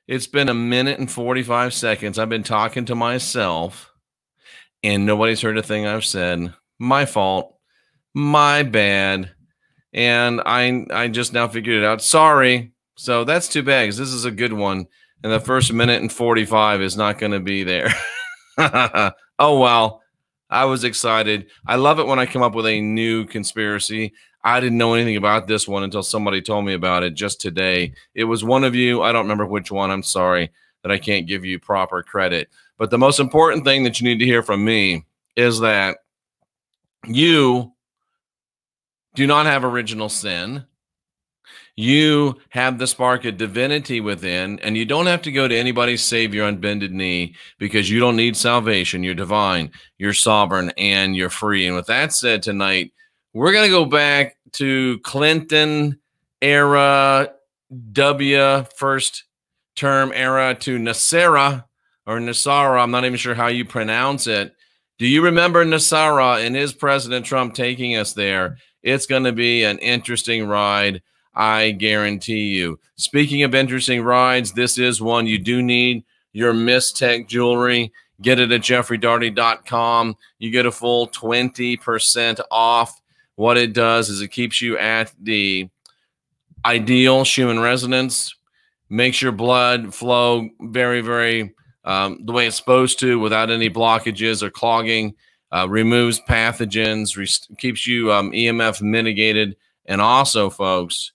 It's been 1 minute and 45 seconds. I've been talking to myself, and nobody's heard a thing I've said. My fault. My bad. And I just now figured it out. Sorry. So that's too bad, because this is a good one. And the first 1 minute and 45 is not going to be there. Oh, well. I was excited. I love it when I come up with a new conspiracy. I didn't know anything about this one until somebody told me about it just today. It was one of you. I don't remember which one. I'm sorry that I can't give you proper credit. But the most important thing that you need to hear from me is that you do not have original sin. You have the spark of divinity within, and you don't have to go to anybody's savior on bended knee, because you don't need salvation. You're divine, you're sovereign, and you're free. And with that said, tonight, we're going to go back to Clinton era, first term era, to NESARA or NESARA. I'm not even sure how you pronounce it. Do you remember NESARA and his President Trump taking us there? It's going to be an interesting ride, I guarantee you. Speaking of interesting rides, this is one. You do need your MISTech jewelry. Get it at jeffreydaugherty.com. You get a full 20% off. What it does is it keeps you at the ideal Schumann resonance, makes your blood flow very, very the way it's supposed to, without any blockages or clogging, removes pathogens, keeps you EMF mitigated, and also, folks,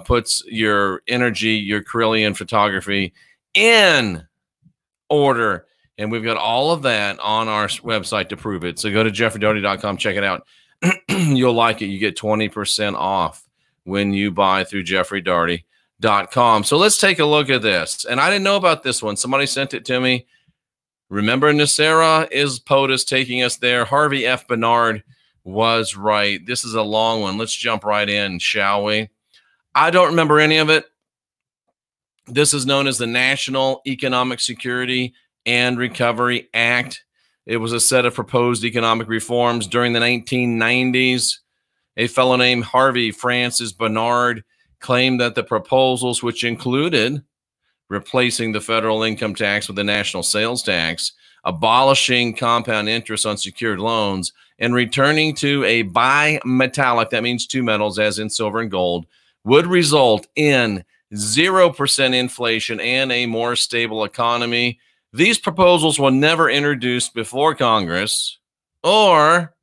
puts your energy, your Carillion photography in order. And we've got all of that on our website to prove it. So go to jeffreydaugherty.com, check it out. You'll like it. You get 20% off when you buy through jeffreydaugherty.com. So let's take a look at this. And I didn't know about this one. Somebody sent it to me. Remember, NESARA is POTUS taking us there. Harvey F. Bernard was right. This is a long one. Let's jump right in, shall we? I don't remember any of it. This is known as the National Economic Security and Recovery Act. It was a set of proposed economic reforms during the 1990s. A fellow named Harvey Francis Bernard claimed that the proposals, which included replacing the federal income tax with the national sales tax, abolishing compound interest on secured loans, and returning to a bimetallic, that means two metals as in silver and gold, would result in 0% inflation and a more stable economy. These proposals were never introduced before Congress, or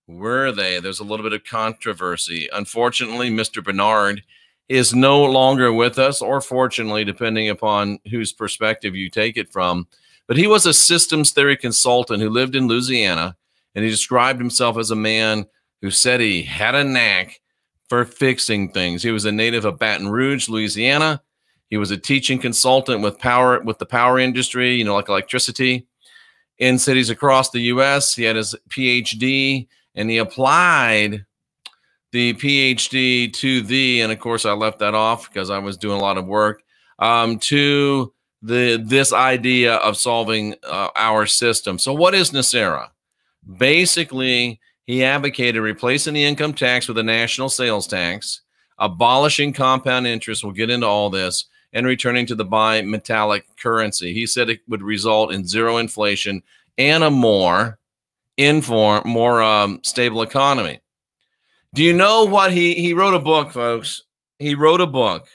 were they? There's a little bit of controversy. Unfortunately, Mr. Bernard is no longer with us, or fortunately, depending upon whose perspective you take it from. But he was a systems theory consultant who lived in Louisiana, and he described himself as a man who said he had a knack for fixing things. He was a native of Baton Rouge, Louisiana. He was a teaching consultant with the power industry, you know, like electricity, in cities across the U.S. He had his PhD, and he applied the PhD to and of course I left that off because I was doing a lot of work, to this idea of solving our system. So what is NESARA? Basically, he advocated replacing the income tax with a national sales tax, abolishing compound interest, we'll get into all this, and returning to the bimetallic currency. He said it would result in zero inflation and a more stable economy. Do you know what he wrote a book, folks? He wrote a book.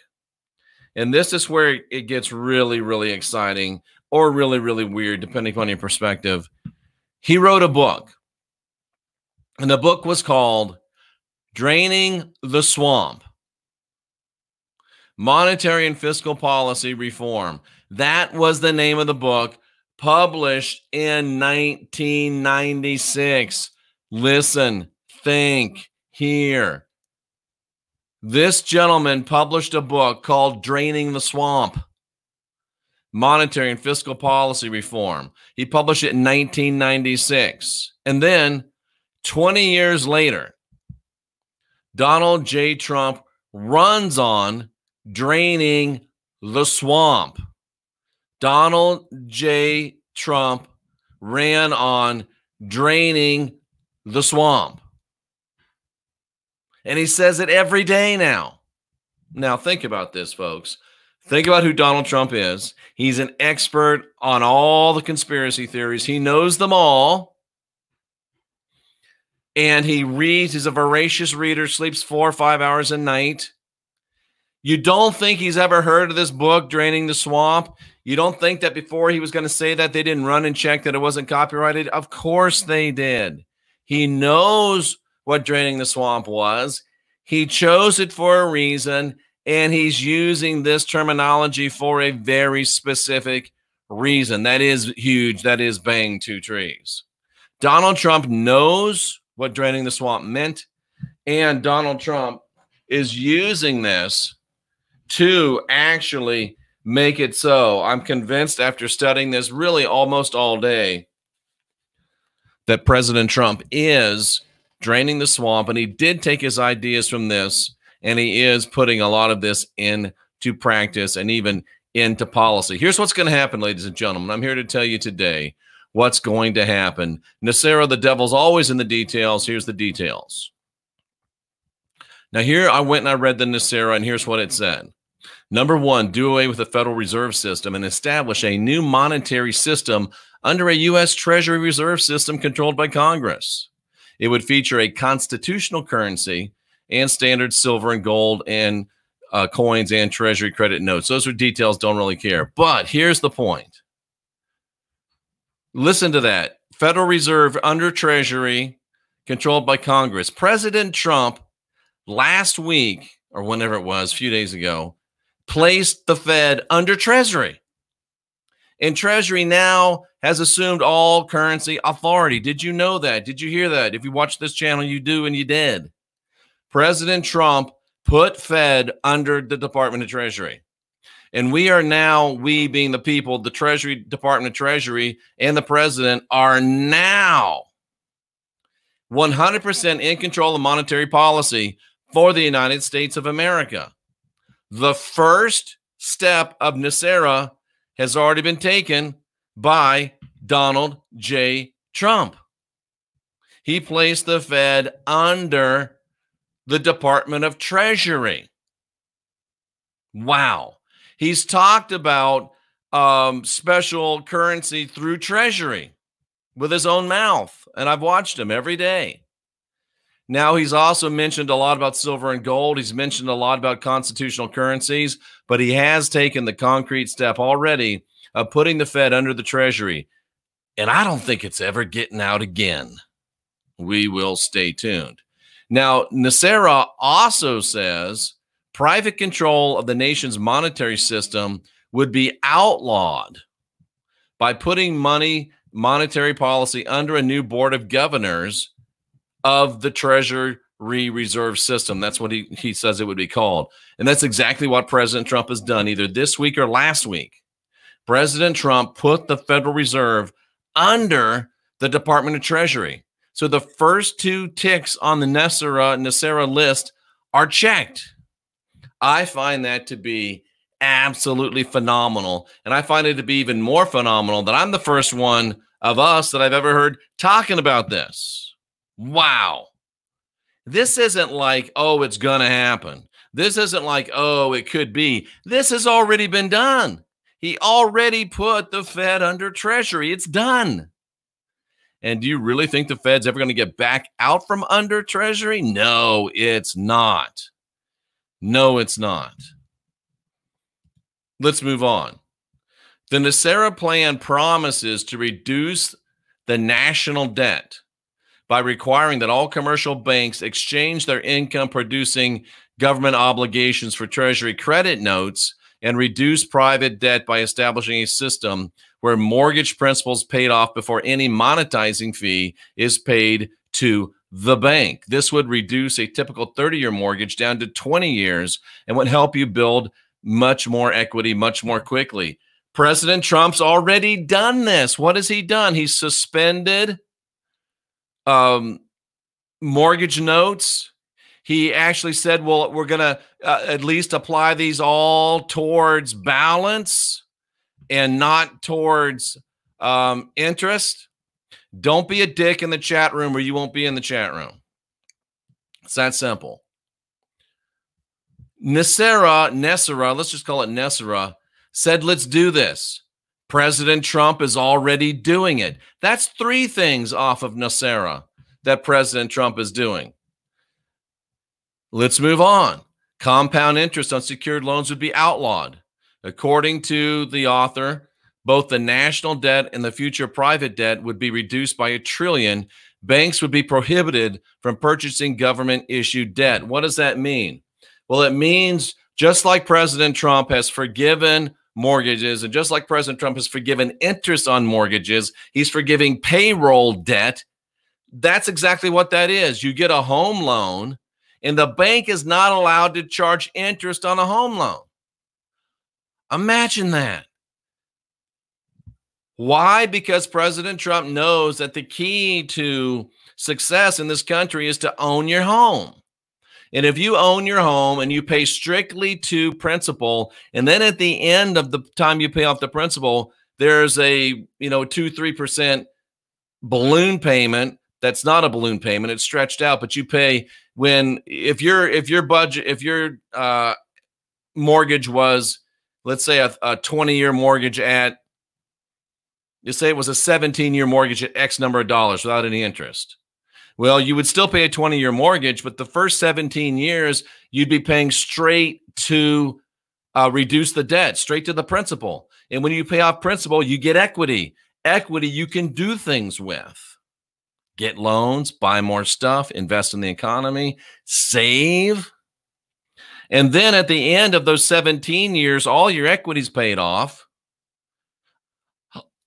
And this is where it gets really, really exciting, or really, really weird, depending upon your perspective. He wrote a book. And the book was called Draining the Swamp: Monetary and Fiscal Policy Reform. That was the name of the book, published in 1996. Listen, think, hear. This gentleman published a book called Draining the Swamp: Monetary and Fiscal Policy Reform. He published it in 1996. And then 20 years later, Donald J. Trump runs on draining the swamp. Donald J. Trump ran on draining the swamp. And he says it every day now. Now, think about this, folks. Think about who Donald Trump is. He's an expert on all the conspiracy theories. He knows them all. And he reads, he's a voracious reader, sleeps 4 or 5 hours a night. You don't think he's ever heard of this book, Draining the Swamp? You don't think that before he was going to say that, they didn't run and check that it wasn't copyrighted? Of course they did. He knows what Draining the Swamp was. He chose it for a reason, and he's using this terminology for a very specific reason. That is huge. That is bang two trees. Donald Trump knows what Draining the Swamp meant, and Donald Trump is using this to actually make it so. I'm convinced after studying this really almost all day that President Trump is draining the swamp, and he did take his ideas from this, and he is putting a lot of this into practice and even into policy. Here's what's going to happen, ladies and gentlemen. I'm here to tell you today what's going to happen. NESARA, the devil's always in the details. Here's the details. Now here I went and I read the NESARA, and here's what it said. Number one, do away with the Federal Reserve System and establish a new monetary system under a U.S. Treasury Reserve System controlled by Congress. It would feature a constitutional currency and standard silver and gold and coins and Treasury credit notes. Those are details, don't really care. But here's the point. Listen to that. Federal Reserve under Treasury controlled by Congress. President Trump last week, or whenever it was, a few days ago, placed the Fed under Treasury. And Treasury now has assumed all currency authority. Did you know that? Did you hear that? If you watch this channel, you do, and you did. President Trump put Fed under the Department of Treasury. And we are now, we being the people, the Treasury, Department of Treasury, and the president are now 100% in control of monetary policy for the United States of America. The first step of NESARA has already been taken by Donald J. Trump. He placed the Fed under the Department of Treasury. Wow. He's talked about special currency through Treasury with his own mouth, and I've watched him every day. Now, he's also mentioned a lot about silver and gold. He's mentioned a lot about constitutional currencies, but he has taken the concrete step already of putting the Fed under the Treasury. And I don't think it's ever getting out again. We will stay tuned. Now, NESARA also says private control of the nation's monetary system would be outlawed by putting monetary policy under a new board of governors of the Treasury Reserve System. That's what he says it would be called. And that's exactly what President Trump has done either this week or last week. President Trump put the Federal Reserve under the Department of Treasury. So the first two ticks on the NESARA list are checked. I find that to be absolutely phenomenal. And I find it to be even more phenomenal that I'm the first one of us that I've ever heard talking about this. Wow. This isn't like, oh, it's going to happen. This isn't like, oh, it could be. This has already been done. He already put the Fed under Treasury. It's done. And do you really think the Fed's ever going to get back out from under Treasury? No, it's not. No, it's not. Let's move on. The NESARA plan promises to reduce the national debt by requiring that all commercial banks exchange their income-producing government obligations for Treasury credit notes and reduce private debt by establishing a system where mortgage principals paid off before any monetizing fee is paid to the bank. This would reduce a typical 30-year mortgage down to 20 years and would help you build much more equity much more quickly. President Trump's already done this. What has he done? He's suspended mortgage notes. He actually said, well, we're going to at least apply these all towards balance and not towards interest. Don't be a dick in the chat room or you won't be in the chat room. It's that simple. NESARA, let's just call it NESARA, said, let's do this. President Trump is already doing it. That's 3 things off of NESARA that President Trump is doing. Let's move on. Compound interest on secured loans would be outlawed. According to the author, both the national debt and the future private debt would be reduced by $1 trillion. Banks would be prohibited from purchasing government-issued debt. What does that mean? Well, it means just like President Trump has forgiven mortgages and just like President Trump has forgiven interest on mortgages, he's forgiving payroll debt. That's exactly what that is. You get a home loan, and the bank is not allowed to charge interest on a home loan. Imagine that. Why? Because President Trump knows that the key to success in this country is to own your home. And if you own your home and you pay strictly to principal, and then at the end of the time you pay off the principal, there's a 2-3% balloon payment. That's not a balloon payment. It's stretched out, but you pay if your mortgage was, let's say, a 20-year mortgage at, you say it was a 17-year mortgage at X number of dollars without any interest. Well, you would still pay a 20-year mortgage, but the first 17 years, you'd be paying straight to reduce the debt, straight to the principal. And when you pay off principal, you get equity. Equity you can do things with. Get loans, buy more stuff, invest in the economy, save. And then at the end of those 17 years, all your equity's paid off.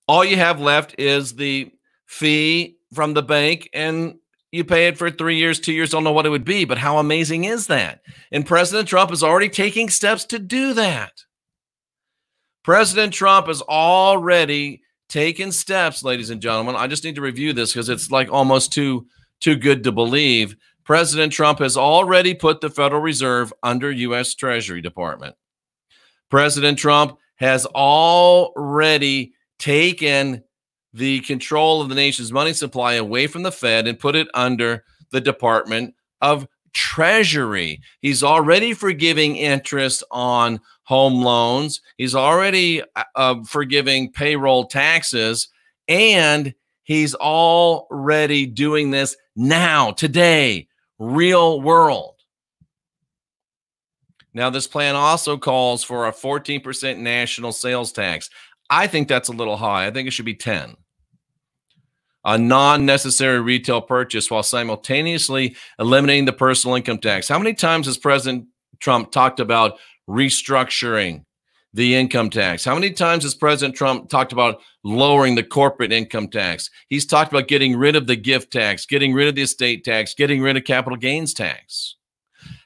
All you have left is the fee from the bank, and you pay it for 3 years, 2 years, don't know what it would be, but how amazing is that? And President Trump is already taking steps to do that. President Trump has already taken steps, ladies and gentlemen. I just need to review this because it's like almost too good to believe. President Trump has already put the Federal Reserve under U.S. Treasury Department. President Trump has already taken the control of the nation's money supply away from the Fed and put it under the Department of Treasury. He's already forgiving interest on home loans. He's already forgiving payroll taxes, and he's already doing this now, today, real world. Now, this plan also calls for a 14% national sales tax. I think that's a little high. I think it should be 10. A non-necessary retail purchase while simultaneously eliminating the personal income tax. How many times has President Trump talked about restructuring the income tax? How many times has President Trump talked about lowering the corporate income tax? He's talked about getting rid of the gift tax, getting rid of the estate tax, getting rid of capital gains tax.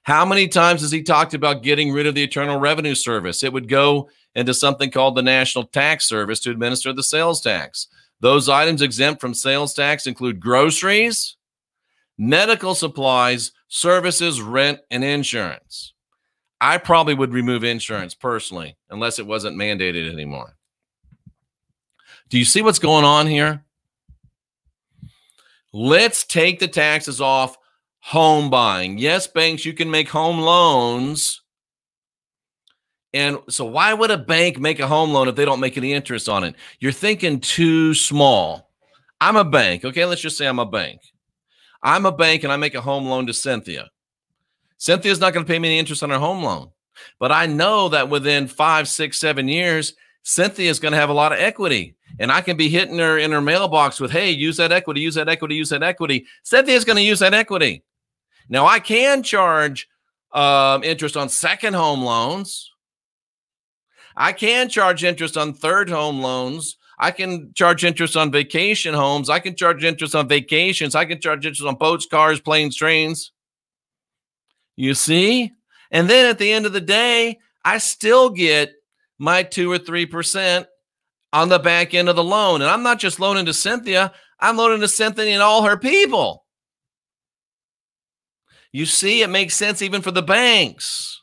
How many times has he talked about getting rid of the Internal Revenue Service? It would go into something called the National Tax Service to administer the sales tax. Those items exempt from sales tax include groceries, medical supplies, services, rent, and insurance. I probably would remove insurance personally, unless it wasn't mandated anymore. Do you see what's going on here? Let's take the taxes off home buying. Yes, banks, you can make home loans. And so why would a bank make a home loan if they don't make any interest on it? You're thinking too small. I'm a bank. Okay, let's just say I'm a bank. I'm a bank and I make a home loan to Cynthia. Cynthia's not going to pay me any interest on her home loan. But I know that within 5, 6, 7 years, Cynthia is going to have a lot of equity. And I can be hitting her in her mailbox with, hey, use that equity, use that equity, use that equity. Cynthia's going to use that equity. Now, I can charge interest on second home loans. I can charge interest on third home loans. I can charge interest on vacation homes. I can charge interest on vacations. I can charge interest on boats, cars, planes, trains. You see? And then at the end of the day, I still get my 2 or 3% on the back end of the loan. And I'm not just loaning to Cynthia. I'm loaning to Cynthia and all her people. You see, it makes sense even for the banks.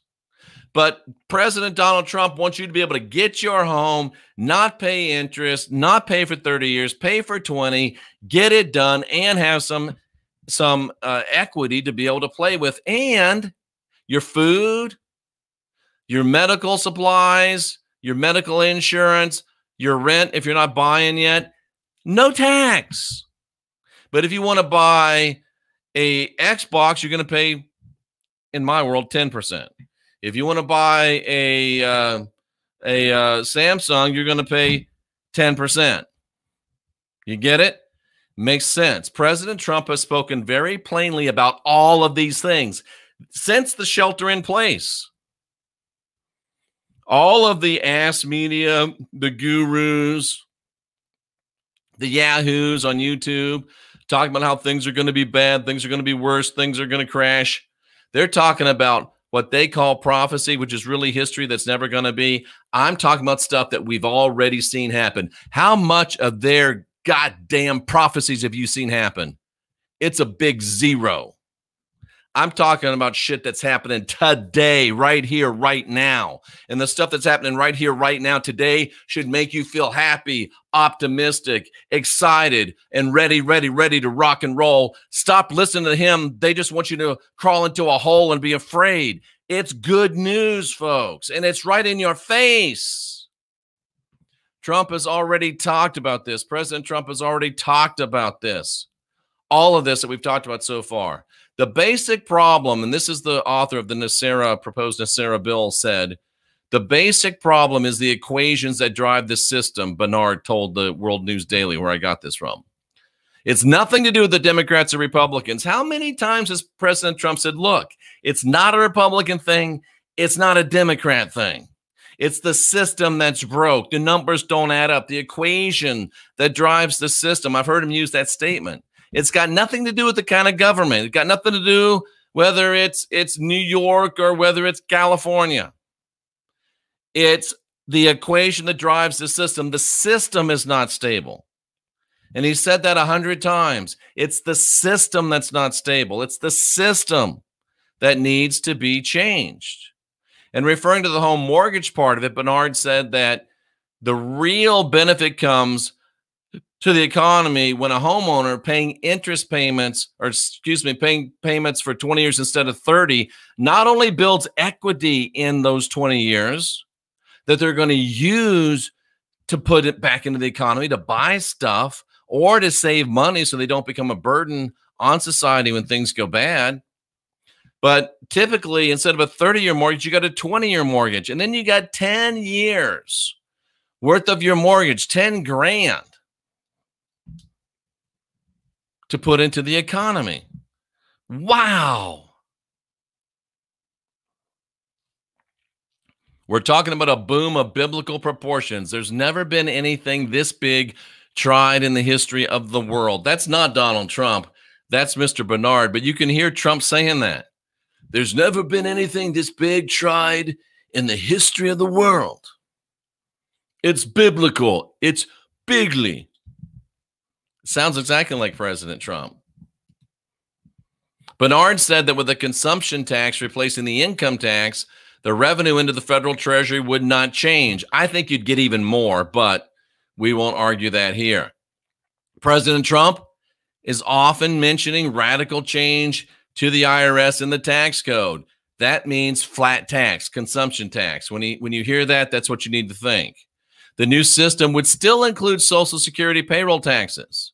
But President Donald Trump wants you to be able to get your home, not pay interest, not pay for 30 years, pay for 20, get it done, and have some equity to be able to play with. And your food, your medical supplies, your medical insurance, your rent, if you're not buying yet, no tax. But if you want to buy a Xbox, you're going to pay, in my world, 10%. If you want to buy a Samsung, you're going to pay 10%. You get it? Makes sense. President Trump has spoken very plainly about all of these things since the shelter in place. All of the ass media, the gurus, the yahoos on YouTube, talking about how things are going to be bad, things are going to be worse, things are going to crash. They're talking about what they call prophecy, which is really history that's never going to be. I'm talking about stuff that we've already seen happen. How much of their goddamn prophecies have you seen happen? It's a big zero. I'm talking about shit that's happening today, right here, right now. And the stuff that's happening right here, right now today should make you feel happy, optimistic, excited, and ready to rock and roll. Stop listening to him. They just want you to crawl into a hole and be afraid. It's good news, folks, and it's right in your face. Trump has already talked about this. President Trump has already talked about this. All of this that we've talked about so far. The basic problem, and this is the author of the NESARA, proposed NESARA bill, said, the basic problem is the equations that drive the system, Bernard told the World News Daily, where I got this from. It's nothing to do with the Democrats or Republicans. How many times has President Trump said, look, it's not a Republican thing, it's not a Democrat thing. It's the system that's broke. The numbers don't add up. The equation that drives the system. I've heard him use that statement. It's got nothing to do with the kind of government. It's got nothing to do whether it's New York or whether it's California. It's the equation that drives the system. The system is not stable. And he said that 100 times. It's the system that's not stable. It's the system that needs to be changed. And referring to the home mortgage part of it, Bernard said that the real benefit comes to the economy when a homeowner paying interest payments, or excuse me, paying payments for 20 years instead of 30, not only builds equity in those 20 years that they're going to use to put it back into the economy, to buy stuff, or to save money so they don't become a burden on society when things go bad. But typically, instead of a 30-year mortgage, you got a 20-year mortgage. And then you got 10 years worth of your mortgage, 10 grand to put into the economy. Wow. We're talking about a boom of biblical proportions. There's never been anything this big tried in the history of the world. That's not Donald Trump. That's Mr. Bernard. But you can hear Trump saying that. There's never been anything this big tried in the history of the world. It's biblical. It's bigly. Sounds exactly like President Trump. Bernard said that with the consumption tax replacing the income tax, the revenue into the federal treasury would not change. I think you'd get even more, but we won't argue that here. President Trump is often mentioning radical change to the IRS and the tax code. That means flat tax, consumption tax. When you hear that, that's what you need to think. The new system would still include Social Security payroll taxes.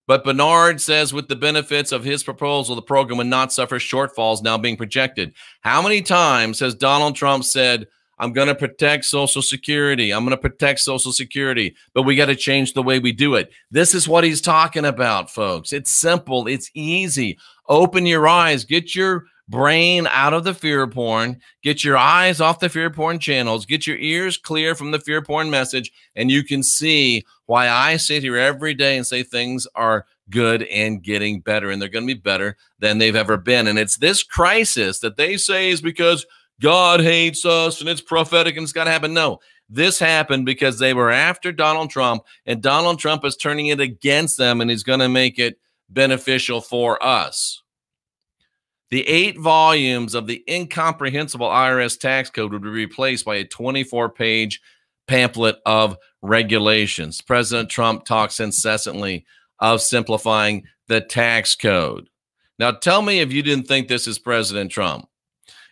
But Bernard says with the benefits of his proposal, the program would not suffer shortfalls now being projected. How many times has Donald Trump said, I'm going to protect Social Security. I'm going to protect Social Security, but we got to change the way we do it. This is what he's talking about, folks. It's simple. It's easy. Open your eyes. Get your brain out of the fear porn. Get your eyes off the fear porn channels. Get your ears clear from the fear porn message, and you can see why I sit here every day and say things are good and getting better, and they're going to be better than they've ever been. And it's this crisis that they say is because God hates us and it's prophetic and it's got to happen. No, this happened because they were after Donald Trump, and Donald Trump is turning it against them, and he's going to make it beneficial for us. The 8 volumes of the incomprehensible IRS tax code would be replaced by a 24-page pamphlet of regulations. President Trump talks incessantly of simplifying the tax code. Now, tell me if you didn't think this is President Trump.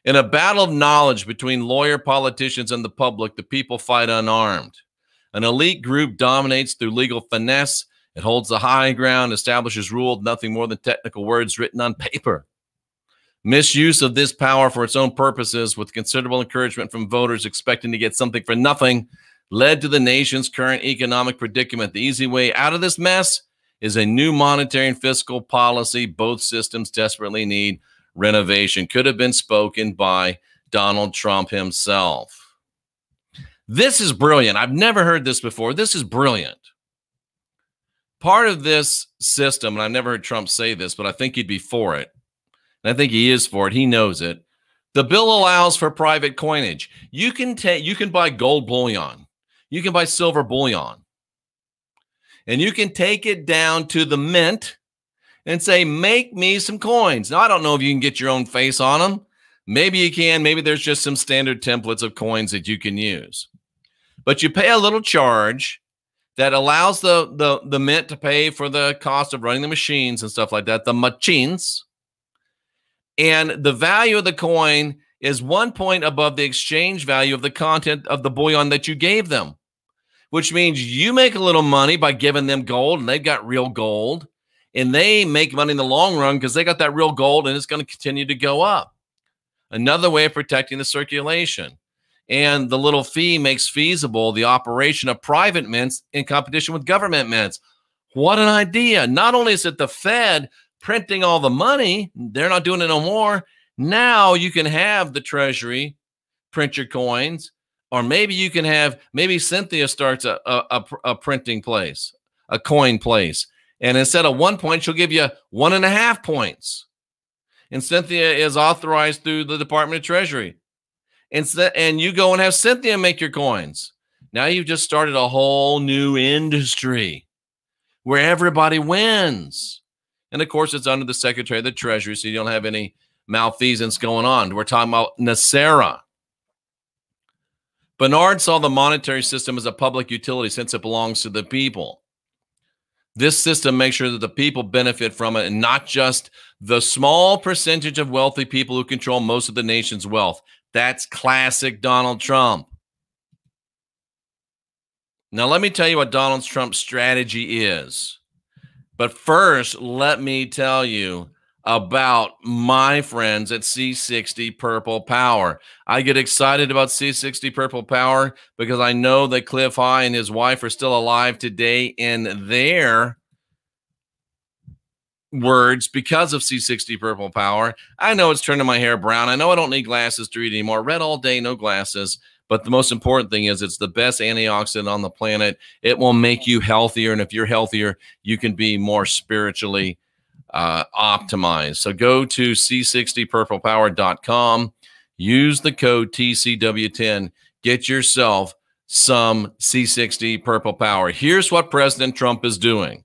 In a battle of knowledge between lawyer politicians and the public, the people fight unarmed. An elite group dominates through legal finesse. It holds the high ground, establishes rule, nothing more than technical words written on paper. Misuse of this power for its own purposes, with considerable encouragement from voters expecting to get something for nothing, led to the nation's current economic predicament. The easy way out of this mess is a new monetary and fiscal policy. Both systems desperately need renovation. Could have been spoken by Donald Trump himself. This is brilliant. I've never heard this before. This is brilliant. Part of this system, and I've never heard Trump say this, but I think he'd be for it. And I think he is for it. He knows it. The bill allows for private coinage. You can buy gold bullion. You can buy silver bullion. And you can take it down to the mint and say, make me some coins. Now, I don't know if you can get your own face on them. Maybe you can. Maybe there's just some standard templates of coins that you can use. But you pay a little charge that allows the mint to pay for the cost of running the machines and stuff like that, the machines. And the value of the coin is 1 point above the exchange value of the content of the bullion that you gave them, which means you make a little money by giving them gold, and they've got real gold, and they make money in the long run because they got that real gold, and it's going to continue to go up. Another way of protecting the circulation. And the little fee makes feasible the operation of private mints in competition with government mints. What an idea. Not only is it the Fed printing all the money, they're not doing it no more. Now you can have the Treasury print your coins, or maybe you can have, maybe Cynthia starts a printing place, a coin place. And instead of 1 point, she'll give you 1.5 points. And Cynthia is authorized through the Department of Treasury. And you go and have Cynthia make your coins. Now you've just started a whole new industry where everybody wins. And of course, it's under the Secretary of the Treasury, so you don't have any malfeasance going on. We're talking about NESARA. Bernard saw the monetary system as a public utility since it belongs to the people. This system makes sure that the people benefit from it, and not just the small percentage of wealthy people who control most of the nation's wealth. That's classic Donald Trump. Now, let me tell you what Donald Trump's strategy is. But first, let me tell you about my friends at C60 Purple Power. I get excited about C60 Purple Power because I know that Cliff High and his wife are still alive today in their words because of C60 Purple Power. I know it's turning my hair brown. I know I don't need glasses to read anymore. Red all day, no glasses. But the most important thing is it's the best antioxidant on the planet. It will make you healthier. And if you're healthier, you can be more spiritually optimized. So go to c60purplepower.com. Use the code TCW10. Get yourself some C60 Purple Power. Here's what President Trump is doing.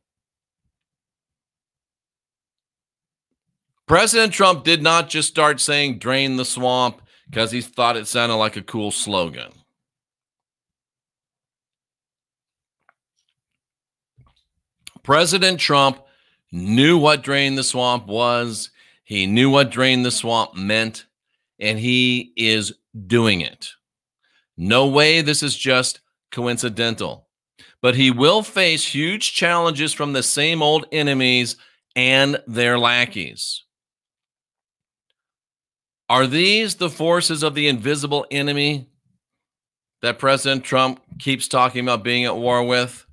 President Trump did not just start saying drain the swamp because he thought it sounded like a cool slogan. President Trump knew what drain the swamp was. He knew what drain the swamp meant, and he is doing it. No way this is just coincidental. But he will face huge challenges from the same old enemies and their lackeys. Are these the forces of the invisible enemy that President Trump keeps talking about being at war with?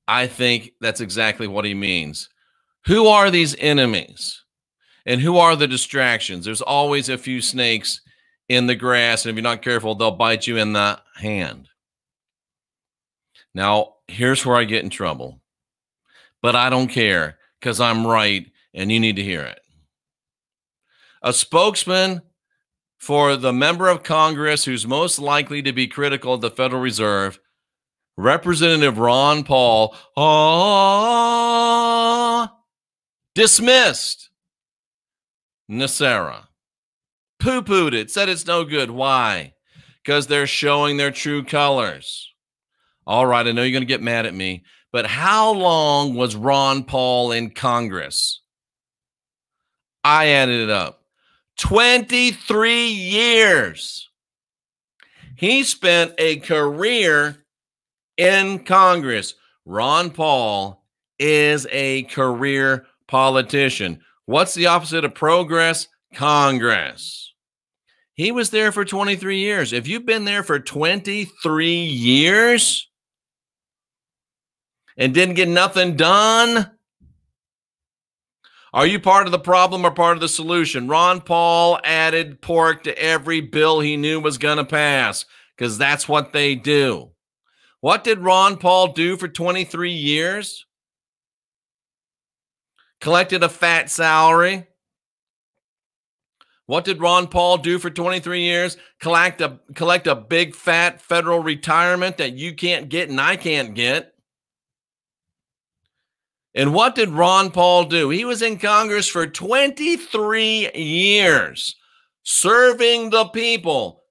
I think that's exactly what he means. Who are these enemies? And who are the distractions? There's always a few snakes in the grass, and if you're not careful, they'll bite you in the hand. Now, here's where I get in trouble. But I don't care, because I'm right, and you need to hear it. A spokesman for the member of Congress who's most likely to be critical of the Federal Reserve, Representative Ron Paul, dismissed NESARA. Poo-pooed it, said it's no good. Why? Because they're showing their true colors. All right, I know you're going to get mad at me, but how long was Ron Paul in Congress? I added it up. 23 years. He spent a career in Congress. Ron Paul is a career politician. What's the opposite of progress? Congress. He was there for 23 years. If you've been there for 23 years and didn't get nothing done, are you part of the problem or part of the solution? Ron Paul added pork to every bill he knew was going to pass because that's what they do. What did Ron Paul do for 23 years? Collected a fat salary. What did Ron Paul do for 23 years? Collect a big fat federal retirement that you can't get and I can't get. And what did Ron Paul do? He was in Congress for 23 years, serving the people.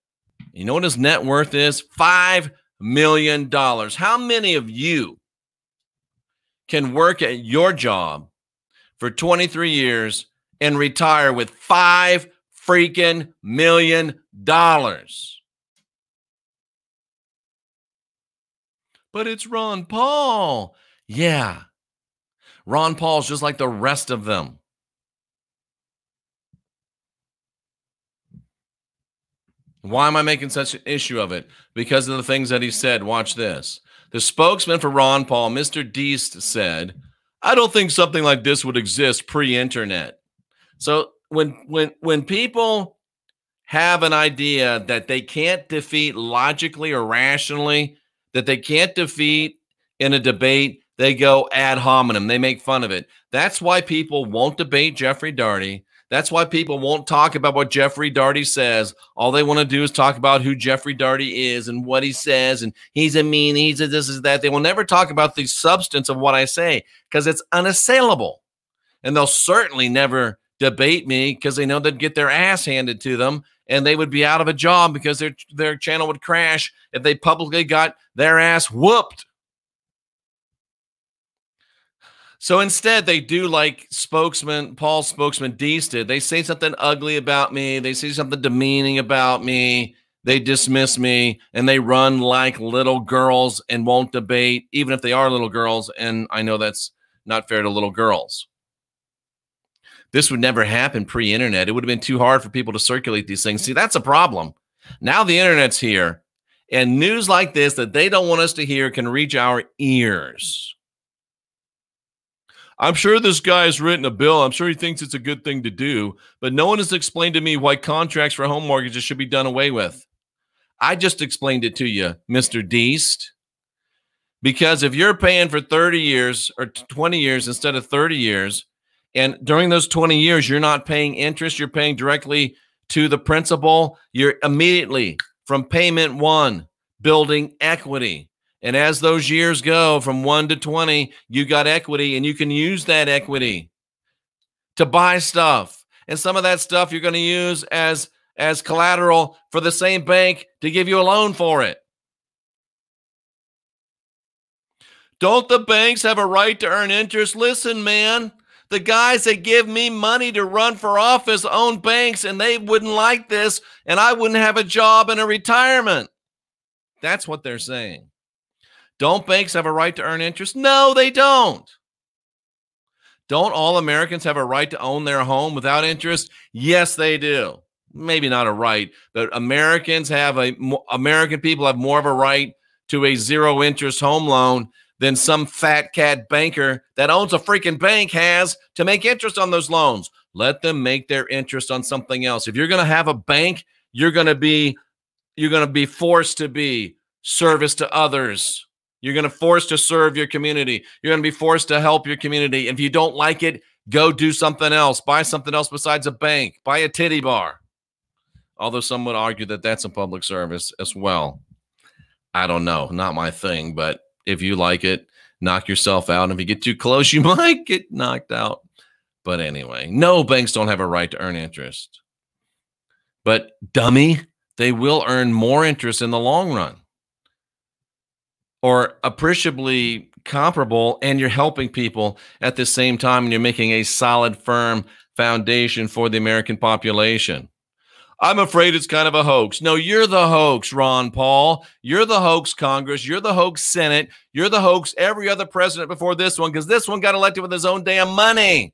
You know what his net worth is? $5 million. How many of you can work at your job for 23 years and retire with $5 freaking million? But it's Ron Paul. Yeah. Ron Paul's just like the rest of them. Why am I making such an issue of it? Because of the things that he said. Watch this. The spokesman for Ron Paul, Mr. Deist, said, I don't think something like this would exist pre-internet. So when people have an idea that they can't defeat logically or rationally, that they can't defeat in a debate, they go ad hominem. They make fun of it. That's why people won't debate Jeffey Daugherty. That's why people won't talk about what Jeffey Daugherty says. All they want to do is talk about who Jeffey Daugherty is and what he says, and he's a mean, he's a this, is that. They will never talk about the substance of what I say because it's unassailable. And they'll certainly never debate me because they know they'd get their ass handed to them and they would be out of a job because their channel would crash if they publicly got their ass whooped. So instead, they do like Paul's spokesman Deist did. They say something ugly about me. They say something demeaning about me. They dismiss me, and they run like little girls and won't debate, even if they are little girls. And I know that's not fair to little girls. This would never happen pre-internet. It would have been too hard for people to circulate these things. See, that's a problem. Now the internet's here, and news like this that they don't want us to hear can reach our ears. I'm sure this guy has written a bill. I'm sure he thinks it's a good thing to do, but no one has explained to me why contracts for home mortgages should be done away with. I just explained it to you, Mr. Deist. Because if you're paying for 30 years or 20 years instead of 30 years, and during those 20 years, you're not paying interest, you're paying directly to the principal, you're immediately from payment one, building equity. And as those years go from 1 to 20, you got equity, and you can use that equity to buy stuff. And some of that stuff you're going to use as collateral for the same bank to give you a loan for it. Don't the banks have a right to earn interest? Listen, man, the guys that give me money to run for office own banks, and they wouldn't like this, and I wouldn't have a job in a retirement. That's what they're saying. Don't banks have a right to earn interest? No, they don't. Don't all Americans have a right to own their home without interest? Yes, they do. Maybe not a right, but American people have more of a right to a zero interest home loan than some fat cat banker that owns a freaking bank has to make interest on those loans. Let them make their interest on something else. If you're going to have a bank, you're going to be forced to be service to others. You're going to be forced to serve your community. You're going to be forced to help your community. If you don't like it, go do something else. Buy something else besides a bank. Buy a titty bar. Although some would argue that that's a public service as well. I don't know. Not my thing. But if you like it, knock yourself out. And if you get too close, you might get knocked out. But anyway, no, banks don't have a right to earn interest. But dummy, they will earn more interest in the long run, or appreciably comparable, and you're helping people at the same time, and you're making a solid, firm foundation for the American population. I'm afraid it's kind of a hoax. No, you're the hoax, Ron Paul. You're the hoax, Congress. You're the hoax, Senate. You're the hoax, every other president before this one, because this one got elected with his own damn money.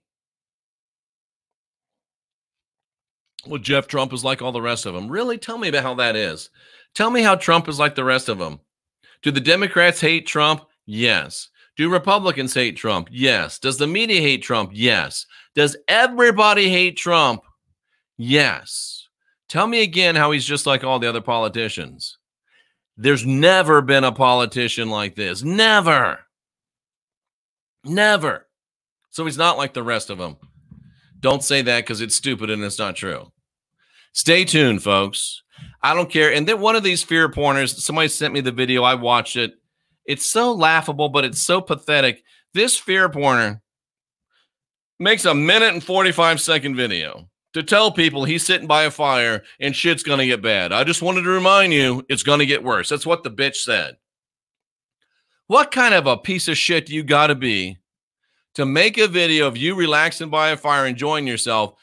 Well, Jeff, Trump is like all the rest of them. Really? Tell me about how that is. Tell me how Trump is like the rest of them. Do the Democrats hate Trump? Yes. Do Republicans hate Trump? Yes. Does the media hate Trump? Yes. Does everybody hate Trump? Yes. Tell me again how he's just like all the other politicians. There's never been a politician like this. Never. Never. So he's not like the rest of them. Don't say that because it's stupid and it's not true. Stay tuned, folks. I don't care. And then one of these fear porners, somebody sent me the video. I watched it. It's so laughable, but it's so pathetic. This fear porner makes a 1 and 45-second video to tell people he's sitting by a fire and shit's going to get bad. I just wanted to remind you it's going to get worse. That's what the bitch said. What kind of a piece of shit you got to be to make a video of you relaxing by a fire, enjoying yourself,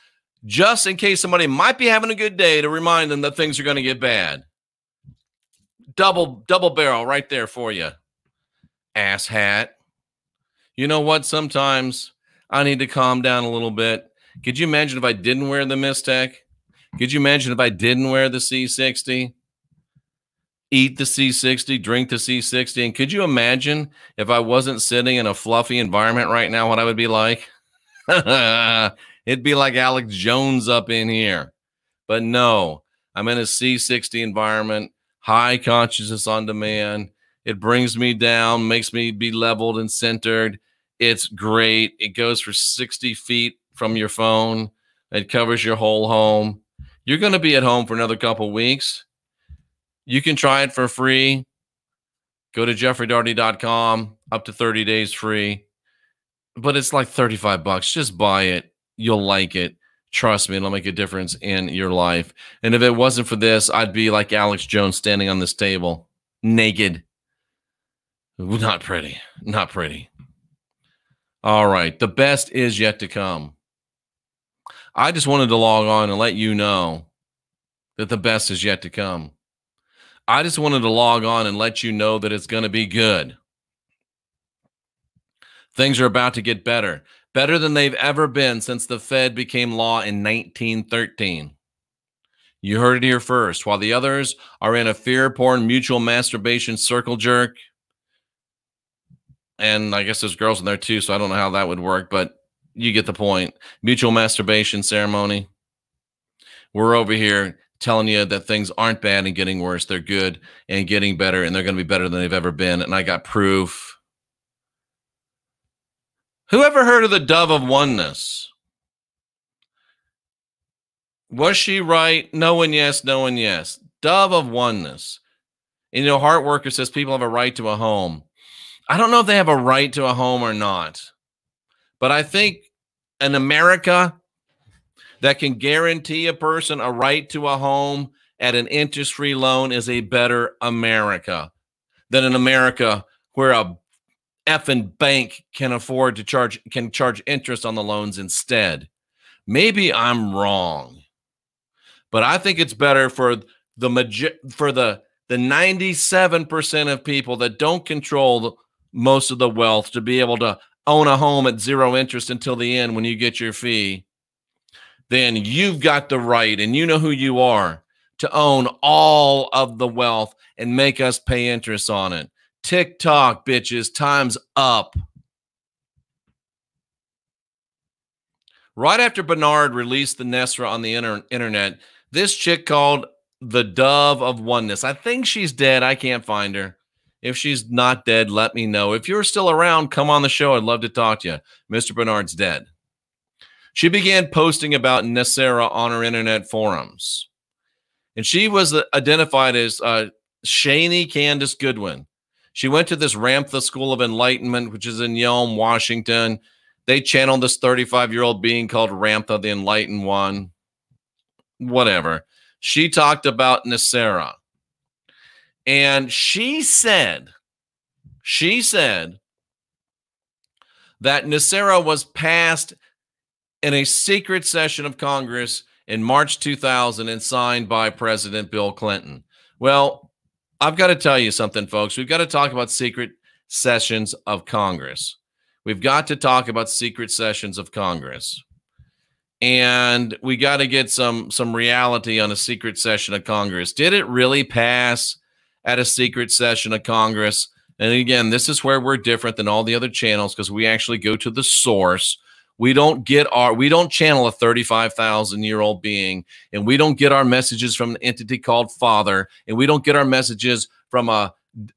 just in case somebody might be having a good day, to remind them that things are going to get bad? Double barrel right there for you, ass hat. You know what? Sometimes I need to calm down a little bit. Could you imagine if I didn't wear the Mistec? Could you imagine if I didn't wear the C60? Eat the C60, drink the C60. And could you imagine if I wasn't sitting in a fluffy environment right now, what I would be like? It'd be like Alex Jones up in here. But no, I'm in a C60 environment, high consciousness on demand. It brings me down, makes me be leveled and centered. It's great. It goes for 60 feet from your phone. It covers your whole home. You're going to be at home for another couple weeks. You can try it for free. Go to jeffreydaugherty.com, up to 30 days free. But it's like $35. Just buy it. You'll like it. Trust me, it'll make a difference in your life. And if it wasn't for this, I'd be like Alex Jones standing on this table, naked. Not pretty. Not pretty. All right. The best is yet to come. I just wanted to log on and let you know that the best is yet to come. I just wanted to log on and let you know that it's going to be good. Things are about to get better. Better than they've ever been since the Fed became law in 1913. You heard it here first. While the others are in a fear porn, mutual masturbation circle jerk. And I guess there's girls in there too, so I don't know how that would work, but you get the point. Mutual masturbation ceremony. We're over here telling you that things aren't bad and getting worse. They're good and getting better, and they're going to be better than they've ever been. And I got proof. Who ever heard of the dove of oneness? Was she right? No and yes, no and yes. Dove of oneness. And, you know, Heart Worker says people have a right to a home. I don't know if they have a right to a home or not. But I think an America that can guarantee a person a right to a home at an interest-free loan is a better America than an America where a effing bank can afford to charge interest on the loans instead. Maybe I'm wrong, but I think it's better for the 97% of people that don't control most of the wealth to be able to own a home at zero interest until the end when you get your fee. Then you've got the right, and you know who you are, to own all of the wealth and make us pay interest on it. TikTok, bitches, time's up. Right after Bernard released the NESARA on the internet, this chick called the Dove of Oneness. I think she's dead. I can't find her. If she's not dead, let me know. If you're still around, come on the show. I'd love to talk to you. Mr. Bernard's dead. She began posting about NESARA on her internet forums. And she was identified as Shani Candace Goodwin. She went to this RAMTHA School of Enlightenment, which is in Yelm, Washington. They channeled this 35-year-old being called RAMTHA, the Enlightened One. Whatever. She talked about NESARA. And she said that NESARA was passed in a secret session of Congress in March 2000 and signed by President Bill Clinton. Well, I've got to tell you something, folks. We've got to talk about secret sessions of Congress. We've got to talk about secret sessions of Congress. And we got to get some reality on a secret session of Congress. Did it really pass at a secret session of Congress? And again, this is where we're different than all the other channels, because we actually go to the source. We don't channel a 35,000-year-old being, and we don't get our messages from an entity called Father, and we don't get our messages from a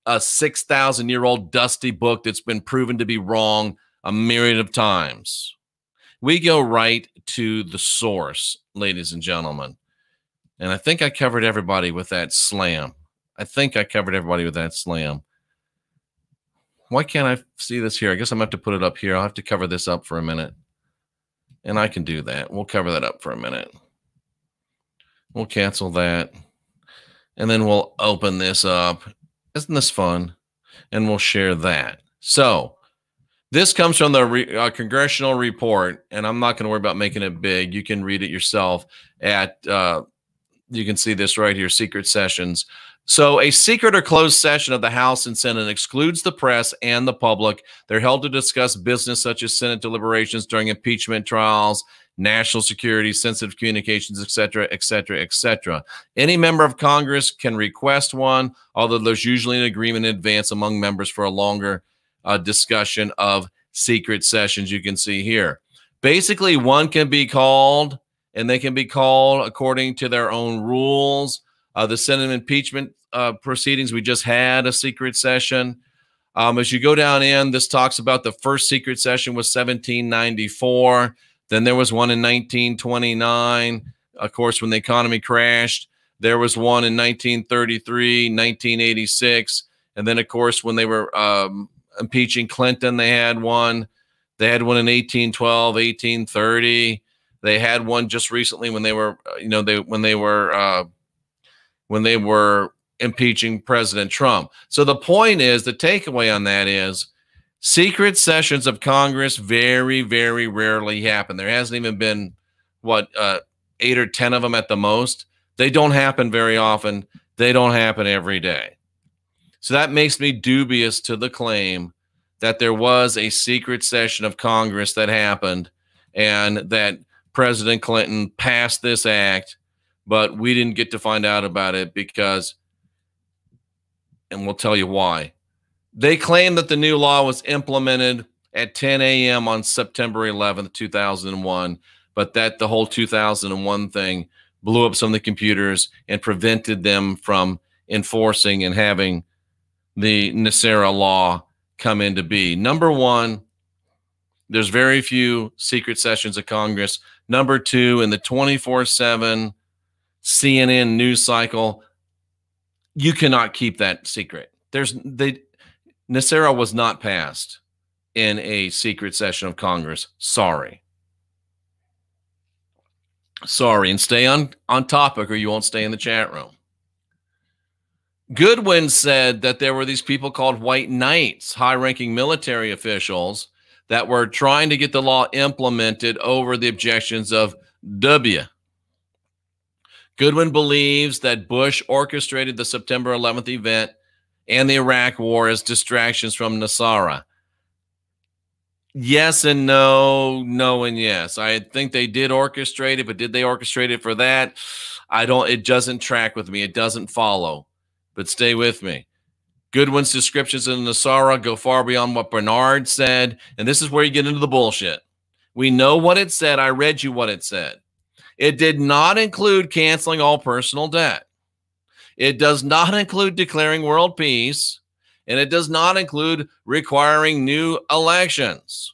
6,000-year-old dusty book that's been proven to be wrong a myriad of times. We go right to the source, ladies and gentlemen. And I think I covered everybody with that slam. Why can't I see this here? I guess I'm going to have to put it up here. I'll have to cover this up for a minute. And I can do that. We'll cover that up for a minute. We'll cancel that. And then we'll open this up. Isn't this fun? And we'll share that. So this comes from the congressional report, and I'm not going to worry about making it big. You can read it yourself at, you can see this right here, secret sessions. So a secret or closed session of the House and Senate excludes the press and the public. They're held to discuss business such as Senate deliberations during impeachment trials, national security, sensitive communications, etc., etc., etc. Any member of Congress can request one, although there's usually an agreement in advance among members for a longer discussion of secret sessions. You can see here. Basically, one can be called, and they can be called according to their own rules. The Senate impeachment proceedings, we just had a secret session. As you go down in, this talks about the first secret session was 1794. Then there was one in 1929. Of course, when the economy crashed, there was one in 1933, 1986. And then, of course, when they were impeaching Clinton, they had one. They had one in 1812, 1830. They had one just recently when they were, when they were impeaching President Trump. So the point is, the takeaway on that is, secret sessions of Congress very, very rarely happen. There hasn't even been, 8 or 10 of them at the most. They don't happen very often. They don't happen every day. So that makes me dubious to the claim that there was a secret session of Congress that happened and that President Clinton passed this act, but we didn't get to find out about it because, and we'll tell you why. They claim that the new law was implemented at 10 a.m. on September 11th, 2001, but that the whole 2001 thing blew up some of the computers and prevented them from enforcing and having the NESARA law come into be. Number one, there's very few secret sessions of Congress. Number two, in the 24/7 CNN news cycle, you cannot keep that secret. NESARA was not passed in a secret session of Congress. Sorry. And stay on topic or you won't stay in the chat room. Goodwin said that there were these people called white knights, high-ranking military officials, that were trying to get the law implemented over the objections of W. Goodwin believes that Bush orchestrated the September 11th event and the Iraq war as distractions from NESARA. Yes and no, no and yes. I think they did orchestrate it, but did they orchestrate it for that? It doesn't track with me. It doesn't follow. But stay with me. Goodwin's descriptions of NESARA go far beyond what Bernard said, and this is where you get into the bullshit. We know what it said. I read you what it said. It did not include canceling all personal debt. It does not include declaring world peace, and it does not include requiring new elections.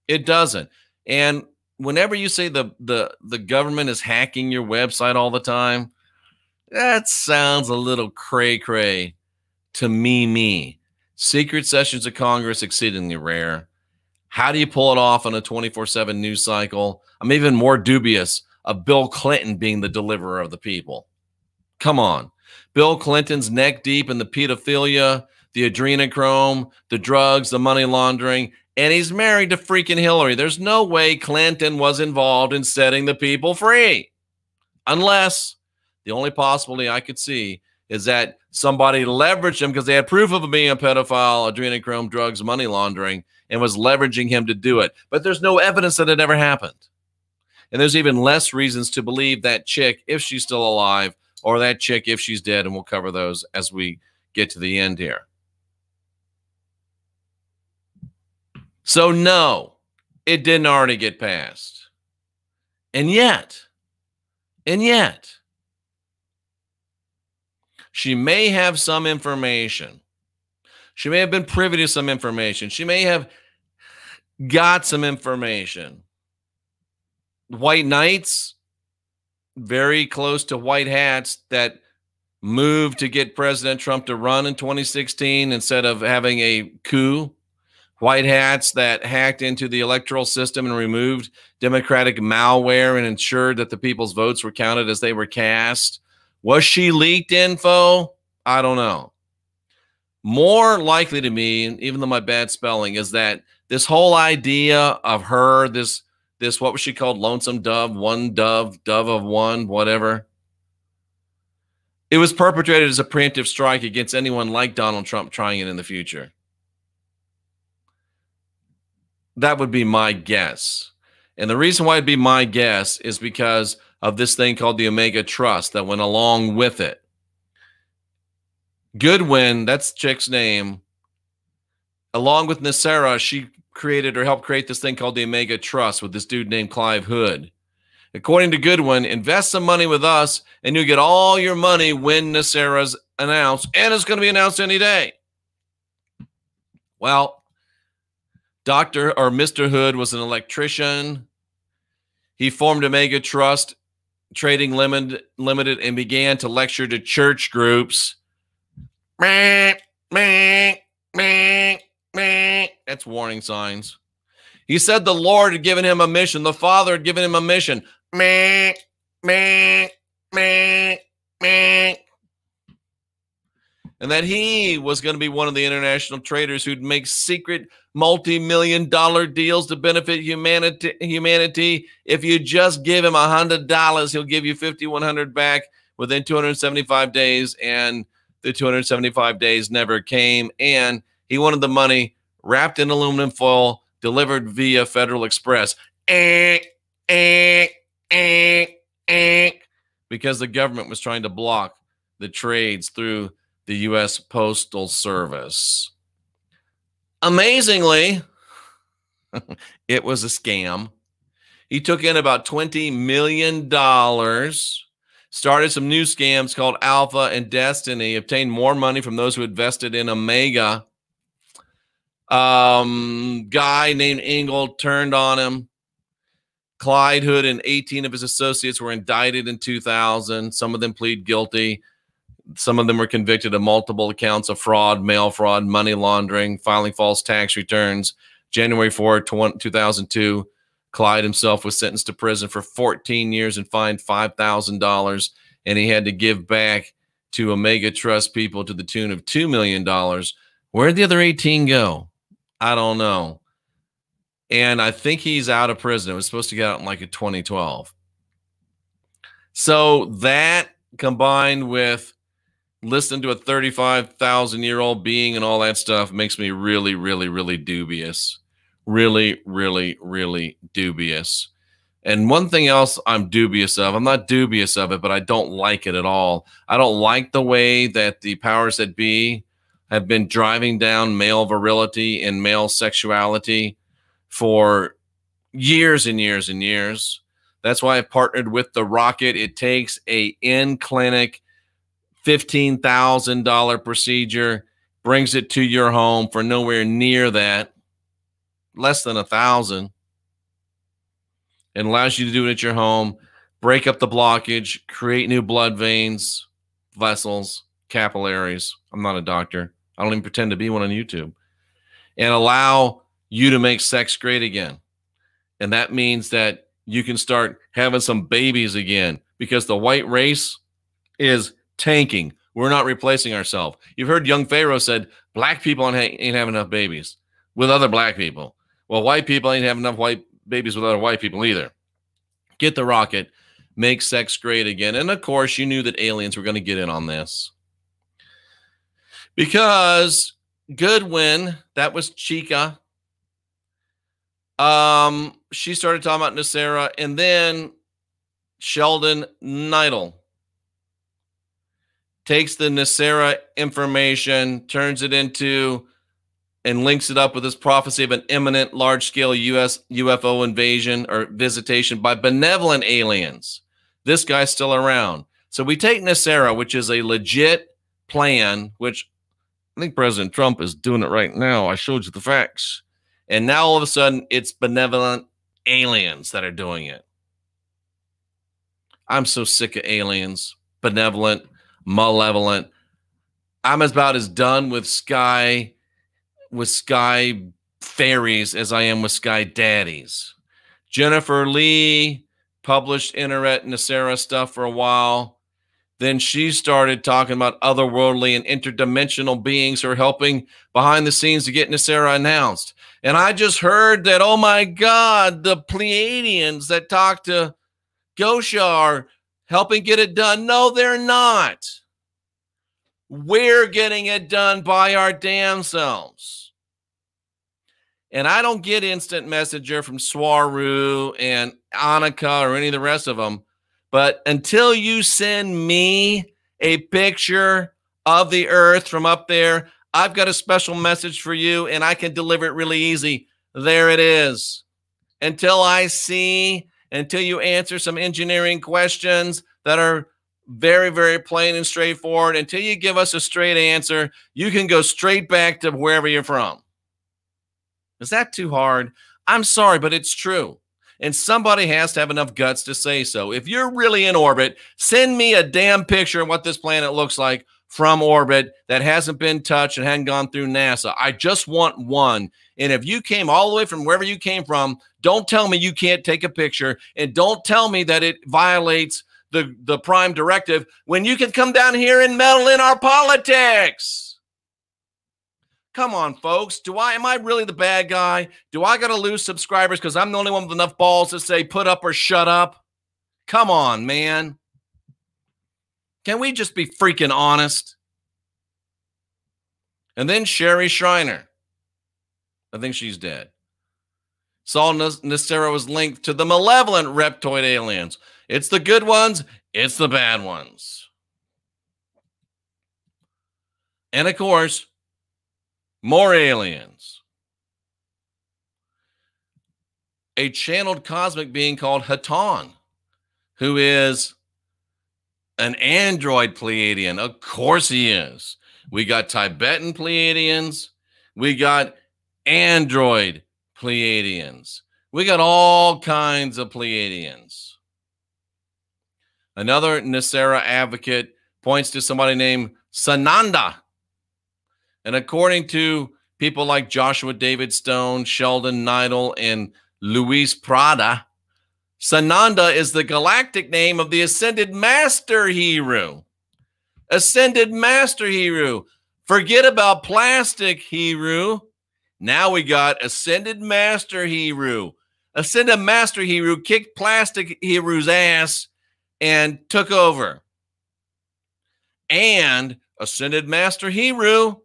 It doesn't. And whenever you say the government is hacking your website all the time, that sounds a little cray-cray to me. Secret sessions of Congress, exceedingly rare. How do you pull it off on a 24/7 news cycle? I'm even more dubious of Bill Clinton being the deliverer of the people. Come on. Bill Clinton's neck deep in the pedophilia, the adrenochrome, the drugs, the money laundering, And he's married to freaking Hillary. There's no way Clinton was involved in setting the people free. Unless the only possibility I could see is that somebody leveraged him because they had proof of him being a pedophile, adrenochrome, drugs, money laundering, and was leveraging him to do it. But there's no evidence that it ever happened. And there's even less reasons to believe that chick, if she's still alive, or that chick, if she's dead, and we'll cover those as we get to the end here. So no, it didn't already get passed. And yet, she may have some information. She may have been privy to some information. She may have got some information. White knights, very close to white hats that moved to get President Trump to run in 2016 instead of having a coup. White hats that hacked into the electoral system and removed Democratic malware and ensured that the people's votes were counted as they were cast. Was she leaked info? I don't know. More likely to me, even though my bad spelling, is that this whole idea of her, this what was she called? Lonesome dove, one dove, dove of one, whatever. It was perpetrated as a preemptive strike against anyone like Donald Trump trying it in the future. That would be my guess. And the reason why it'd be my guess is because of this thing called the Omega Trust that went along with it. Goodwin, that's chick's name, along with NESARA, she created or helped create this thing called the Omega Trust with this dude named Clive Hood. According to Goodwin, invest some money with us and you get all your money when NESARA's announced, and it's going to be announced any day. Well, Dr. or Mr. Hood was an electrician. He formed Omega Trust Trading Limited and began to lecture to church groups. That's warning signs. He said the Lord had given him a mission. The Father had given him a mission. And that he was going to be one of the international traders who'd make secret multi-million-dollar deals to benefit humanity. If you just give him $100, he'll give you $5,100 back within 275 days. And the 275 days never came. And he wanted the money wrapped in aluminum foil, delivered via Federal Express. Because the government was trying to block the trades through the U.S. Postal Service. Amazingly, it was a scam. He took in about $20 million, started some new scams called Alpha and Destiny, obtained more money from those who invested in Omega. Guy named Engel turned on him. Clyde Hood and 18 of his associates were indicted in 2000. Some of them plead guilty. Some of them were convicted of multiple accounts of fraud, mail fraud, money laundering, filing false tax returns. January 4, 2002, Clyde himself was sentenced to prison for 14 years and fined $5,000, and he had to give back to Omega Trust people to the tune of $2 million. Where'd the other 18 go? I don't know. And I think he's out of prison. It was supposed to get out in like 2012. So that combined with listening to a 35,000-year-old being and all that stuff makes me really, really, really dubious. Really, really, really dubious. And one thing else I'm dubious of, I'm not dubious of it, but I don't like it at all. I don't like the way that the powers that be have been driving down male virility and male sexuality for years and years and years. That's why I partnered with The Rocket. It takes a in-clinic $15,000 procedure, brings it to your home for nowhere near that, less than $1,000, and allows you to do it at your home, break up the blockage, create new blood veins, vessels, capillaries. I'm not a doctor. I don't even pretend to be one on YouTube. And allow you to make sex great again. And that means that you can start having some babies again, because the white race is tanking. We're not replacing ourselves. You've heard young Pharaoh said black people ain't having enough babies with other black people. Well, white people ain't have enough white babies with other white people either. Get the rocket, make sex great again. And of course, you knew that aliens were going to get in on this. Because Goodwin, that was Chica, she started talking about NESARA, and then Sheldon Neidl takes the NESARA information, turns it into, and links it up with this prophecy of an imminent large-scale U.S. UFO invasion or visitation by benevolent aliens. This guy's still around. So we take NESARA, which is a legit plan, which I think President Trump is doing it right now. I showed you the facts. And now all of a sudden, it's benevolent aliens that are doing it. I'm so sick of aliens, benevolent, malevolent. I'm about as done with sky fairies as I am with sky daddies. Jennifer Lee published internet NESARA stuff for a while. Then she started talking about otherworldly and interdimensional beings who are helping behind the scenes to get NESARA announced. And I just heard that, oh my God, the Pleiadians that talk to Gosha are helping get it done. No, they're not. We're getting it done by our damn selves. And I don't get instant messenger from Swaru and Annika or any of the rest of them. But until you send me a picture of the earth from up there, I've got a special message for you, and I can deliver it really easy. There it is. Until you answer some engineering questions that are very, very plain and straightforward, until you give us a straight answer, you can go straight back to wherever you're from. Is that too hard? I'm sorry, but it's true. And somebody has to have enough guts to say so. If you're really in orbit, send me a damn picture of what this planet looks like from orbit that hasn't been touched and hadn't gone through NASA. I just want one. And if you came all the way from wherever you came from, don't tell me you can't take a picture, and don't tell me that it violates the prime directive when you can come down here and meddle in our politics. Come on, folks. Am I really the bad guy? Do I got to lose subscribers because I'm the only one with enough balls to say put up or shut up? Come on, man. Can we just be freaking honest? And then Sherry Shriner. I think she's dead. Saw NESARA was linked to the malevolent reptoid aliens. It's the good ones. It's the bad ones. And of course, more aliens. A channeled cosmic being called Haton, who is an android Pleiadian. Of course he is. We got Tibetan Pleiadians. We got android Pleiadians. We got all kinds of Pleiadians. Another NESARA advocate points to somebody named Sananda. And according to people like Joshua David Stone, Sheldon Neidl, and Luis Prada, Sananda is the galactic name of the Ascended Master HERU. Ascended Master HERU. Forget about plastic HERU. Now we got Ascended Master HERU. Ascended Master HERU kicked plastic HERU's ass and took over. And Ascended Master HERU,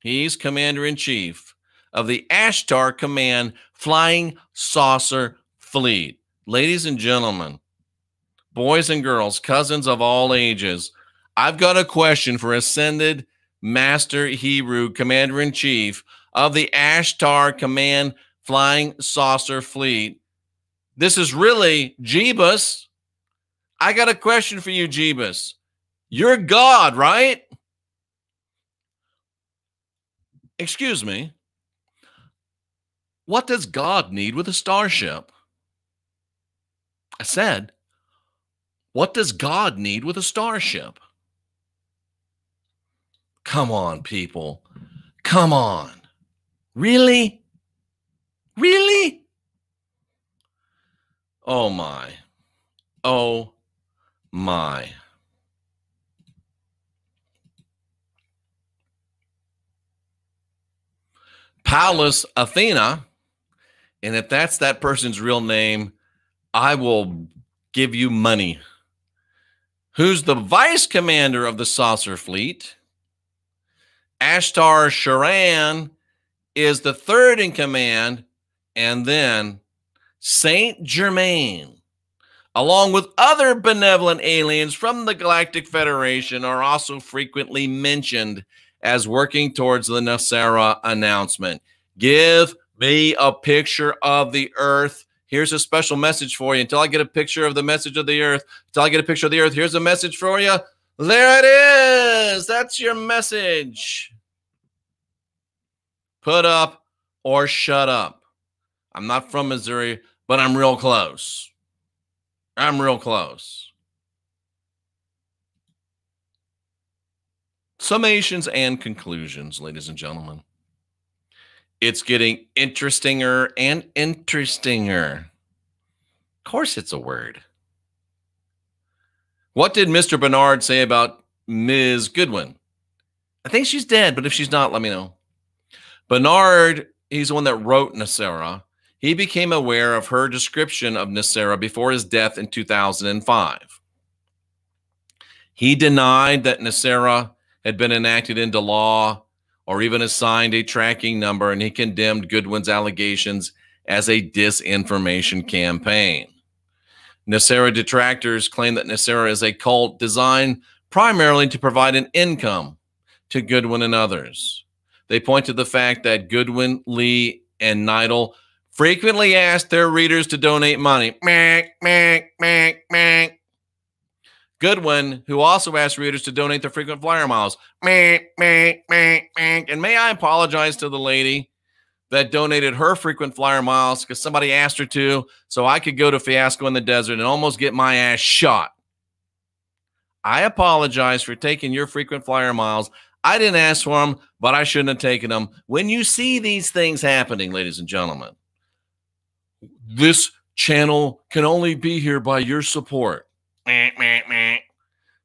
he's Commander-in-Chief of the Ashtar Command Flying Saucer Fleet. Ladies and gentlemen, boys and girls, cousins of all ages, I've got a question for Ascended Master HERU, Commander-in-Chief of the Ashtar Command Flying Saucer Fleet. This is really Jeebus. I got a question for you, Jeebus. You're God, right? Excuse me. What does God need with a starship? I said, what does God need with a starship? Come on, people. Come on. Really? Really? Oh, my. Oh, my. Pallas Athena, And if that's that person's real name, I will give you money. Who's the vice commander of the saucer fleet? Ashtar Sharan is the third in command. And then Saint Germain, along with other benevolent aliens from the Galactic Federation, are also frequently mentioned as working towards the NESARA announcement. Give me a picture of the Earth. Here's a special message for you. Until I get a picture of the message of the Earth, here's a message for you. There it is. That's your message. Put up or shut up. I'm not from Missouri, but I'm real close. I'm real close. Summations and conclusions, ladies and gentlemen. It's getting interestinger and interestinger. Of course it's a word. What did Mr. Bernard say about Ms. Goodwin? I think she's dead, but if she's not, let me know. Bernard, he's the one that wrote NESARA. He became aware of her description of NESARA before his death in 2005. He denied that NESARA had been enacted into law or even assigned a tracking number, and he condemned Goodwin's allegations as a disinformation campaign. NESARA detractors claim that NESARA is a cult designed primarily to provide an income to Goodwin and others. They point to the fact that Goodwin, Lee, and Neidl frequently asked their readers to donate money. Goodwin, who also asked readers to donate their frequent flyer miles. And may I apologize to the lady that donated her frequent flyer miles because somebody asked her to, so I could go to Fiasco in the Desert and almost get my ass shot. I apologize for taking your frequent flyer miles. I didn't ask for them, but I shouldn't have taken them. When you see these things happening, ladies and gentlemen, this channel can only be here by your support.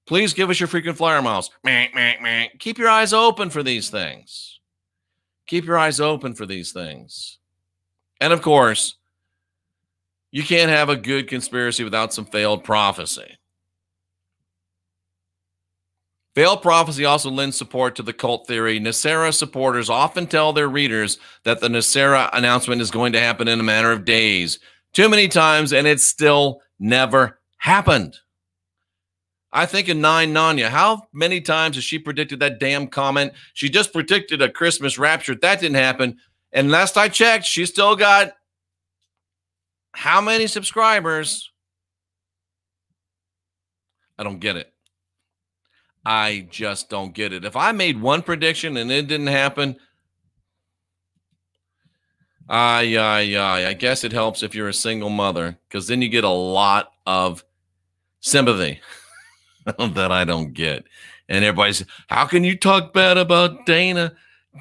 Please give us your frequent flyer miles. Keep your eyes open for these things. Keep your eyes open for these things. And of course, you can't have a good conspiracy without some failed prophecy. Failed prophecy also lends support to the cult theory. NESARA supporters often tell their readers that the NESARA announcement is going to happen in a matter of days. Too many times, and it still never happened. I think of Nine Nanya. How many times has she predicted that damn comment? She just predicted a Christmas rapture. That didn't happen. And last I checked, she still got how many subscribers? I don't get it. I just don't get it. If I made one prediction and it didn't happen, I guess it helps if you're a single mother, because then you get a lot of sympathy that I don't get. And everybody's, how can you talk bad about Dana?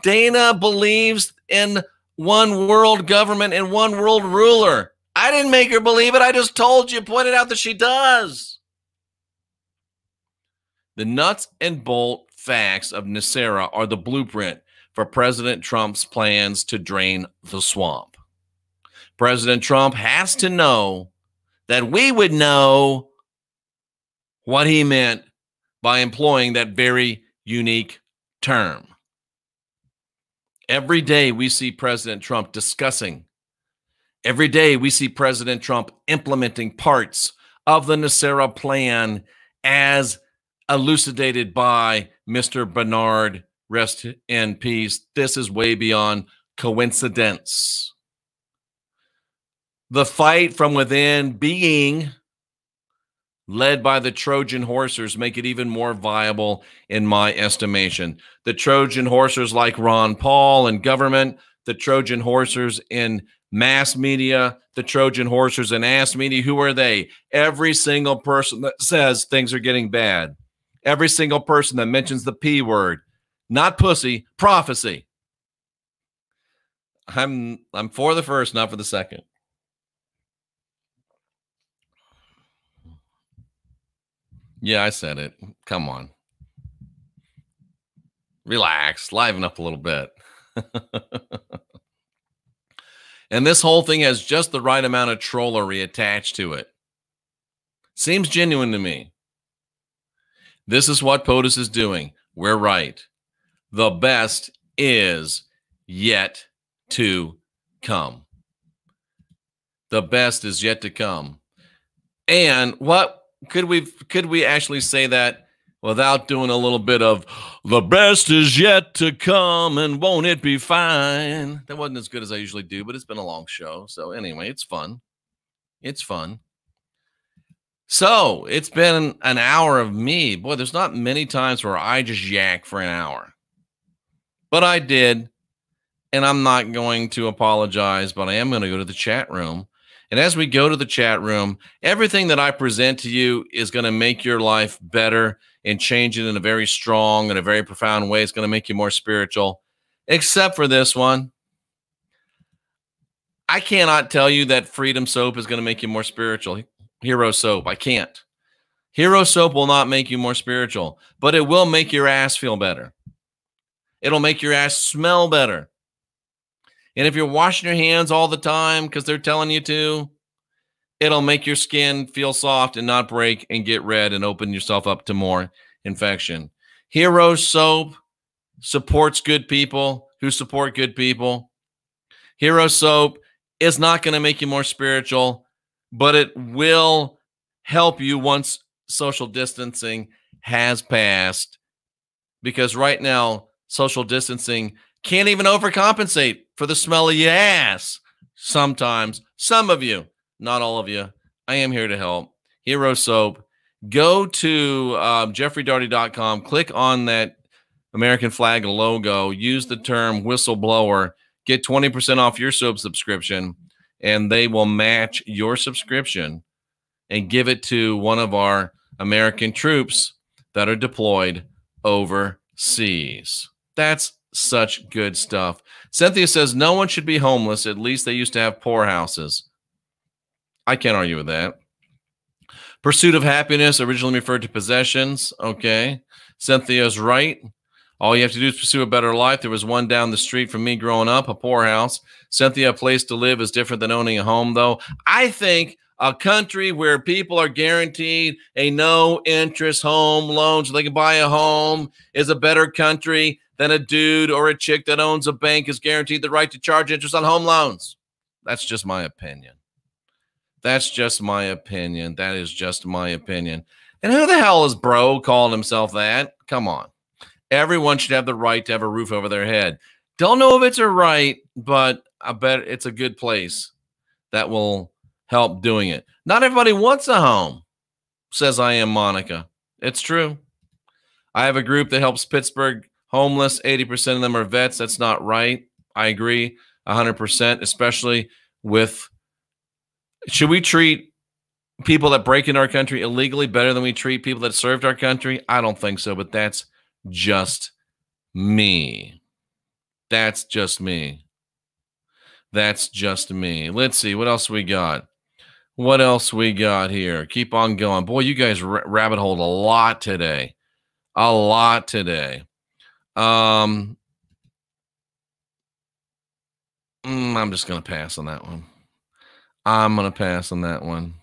Dana believes in one world government and one world ruler. I didn't make her believe it. I just told you, pointed out that she does. The nuts and bolt facts of NESARA are the blueprint for President Trump's plans to drain the swamp. President Trump has to know that we would know what he meant by employing that very unique term. Every day we see President Trump discussing. Every day we see President Trump implementing parts of the NESARA plan as elucidated by Mr. Bernard, rest in peace. This is way beyond coincidence. The fight from within being led by the Trojan horsers make it even more viable in my estimation. The Trojan horsers like Ron Paul in government, the Trojan horsers in mass media, the Trojan horsers in ass media. Who are they? Every single person that says things are getting bad. Every single person that mentions the P word, not pussy, prophecy. I'm for the first, not for the second. Yeah, I said it. Come on. Relax, liven up a little bit. And this whole thing has just the right amount of trollery attached to it. Seems genuine to me. This is what POTUS is doing. We're right. The best is yet to come. The best is yet to come. And what could we actually say that without doing a little bit of the best is yet to come and won't it be fine? That wasn't as good as I usually do, but it's been a long show. So anyway, it's fun. It's fun. So it's been an hour of me. Boy, there's not many times where I just yak for an hour. But I did. And I'm not going to apologize, but I am going to go to the chat room. And as we go to the chat room, everything that I present to you is going to make your life better and change it in a very strong and a very profound way. It's going to make you more spiritual, except for this one. I cannot tell you that Freedom Soap is going to make you more spiritual. Hero Soap, I can't. Hero Soap will not make you more spiritual, but it will make your ass feel better. It'll make your ass smell better. And if you're washing your hands all the time because they're telling you to, it'll make your skin feel soft and not break and get red and open yourself up to more infection. Hero Soap supports good people who support good people. Hero Soap is not going to make you more spiritual, but it will help you once social distancing has passed. Because right now, social distancing can't even overcompensate for the smell of your ass. Sometimes, some of you, not all of you. I am here to help. Hero Soap. Go to jeffreydaugherty.com. Click on that American flag logo. Use the term whistleblower. Get 20% off your soap subscription, and they will match your subscription and give it to one of our American troops that are deployed overseas. That's such good stuff. Cynthia says no one should be homeless. At least they used to have poorhouses. I can't argue with that. Pursuit of happiness originally referred to possessions. Okay. Cynthia's right. All you have to do is pursue a better life. There was one down the street from me growing up, a poorhouse. Cynthia, a place to live is different than owning a home, though. I think a country where people are guaranteed a no-interest home loan so they can buy a home is a better country than a dude or a chick that owns a bank is guaranteed the right to charge interest on home loans. That's just my opinion. That's just my opinion. That is just my opinion. And who the hell is bro calling himself that? Come on. Everyone should have the right to have a roof over their head. Don't know if it's a right, but I bet it's a good place that will help doing it. Not everybody wants a home, says I Am Monica. It's true. I have a group that helps Pittsburgh homeless. 80% of them are vets. That's not right. I agree 100%, especially with, should we treat people that break into our country illegally better than we treat people that served our country? I don't think so, but that's just me. That's just me. That's just me. Let's see. What else we got? What else we got here? Keep on going. Boy, you guys rabbit holed a lot today. A lot today. I'm just going to pass on that one. I'm going to pass on that one.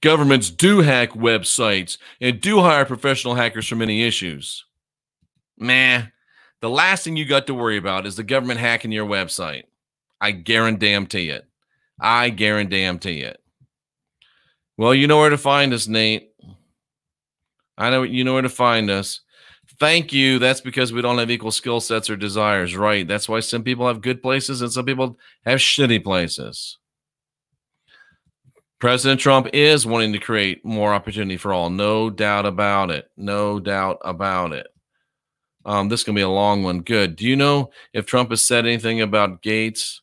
Governments do hack websites and do hire professional hackers for many issues. Meh. The last thing you got to worry about is the government hacking your website. I guarantee it. I guarantee it. Well, you know where to find us, Nate. I know you know where to find us. Thank you. That's because we don't have equal skill sets or desires, right? That's why some people have good places and some people have shitty places. President Trump is wanting to create more opportunity for all. No doubt about it. No doubt about it. This is going to be a long one. Good. Do you know if Trump has said anything about Gates?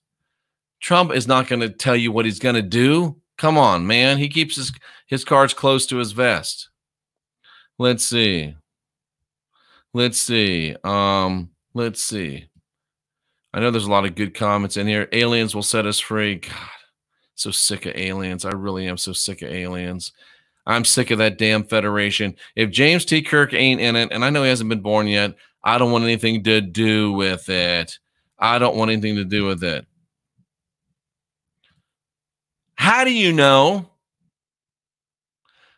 Trump is not going to tell you what he's going to do. Come on, man. He keeps his cards close to his vest. Let's see. Let's see. Let's see. I know there's a lot of good comments in here. Aliens will set us free. God, so sick of aliens. I really am so sick of aliens. I'm sick of that damn Federation. If James T. Kirk ain't in it, and I know he hasn't been born yet, I don't want anything to do with it. I don't want anything to do with it. How do you know?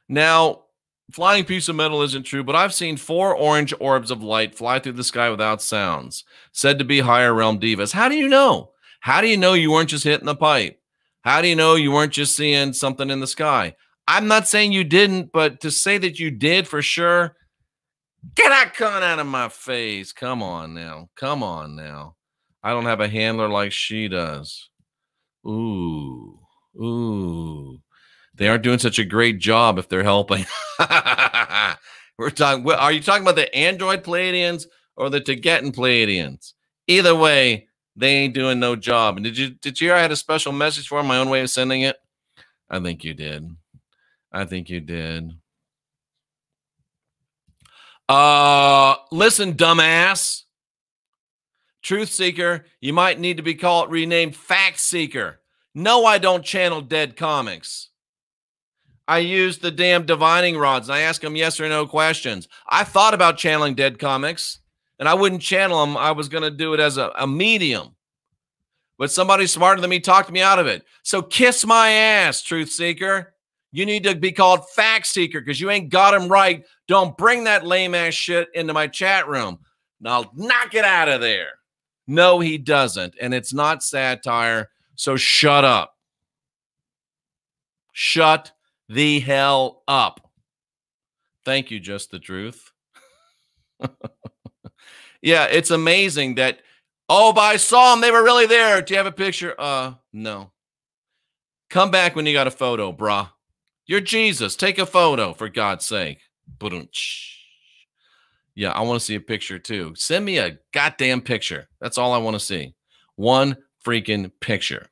Now, flying piece of metal isn't true, but I've seen 4 orange orbs of light fly through the sky without sounds, said to be higher realm divas. How do you know? How do you know you weren't just hitting the pipe? How do you know you weren't just seeing something in the sky? I'm not saying you didn't, but to say that you did for sure, get that coming out of my face. Come on now. Come on now. I don't have a handler like she does. Ooh. Ooh. They aren't doing such a great job if they're helping. We're talking. Are you talking about the Android Pleiadians or the Tibetan Pleiadians? Either way, they ain't doing no job. And did you hear I had a special message for them, my own way of sending it? I think you did. I think you did. Listen, dumbass. Truth seeker, you might need to be renamed fact seeker. No, I don't channel dead comics. I use the damn divining rods and I ask them yes or no questions. I thought about channeling dead comics and I wouldn't channel them. I was going to do it as a medium. But somebody smarter than me talked me out of it. So kiss my ass, truth seeker. You need to be called fact seeker because you ain't got him right. Don't bring that lame ass shit into my chat room. Now knock it out of there. No, he doesn't. And it's not satire. So shut up. Shut the hell up. Thank you, Just the Truth. Yeah, it's amazing that, oh, but I saw them. They were really there. Do you have a picture? No. Come back when you got a photo, brah. You're Jesus. Take a photo, for God's sake. Yeah, I want to see a picture too. Send me a goddamn picture. That's all I want to see. One freaking picture.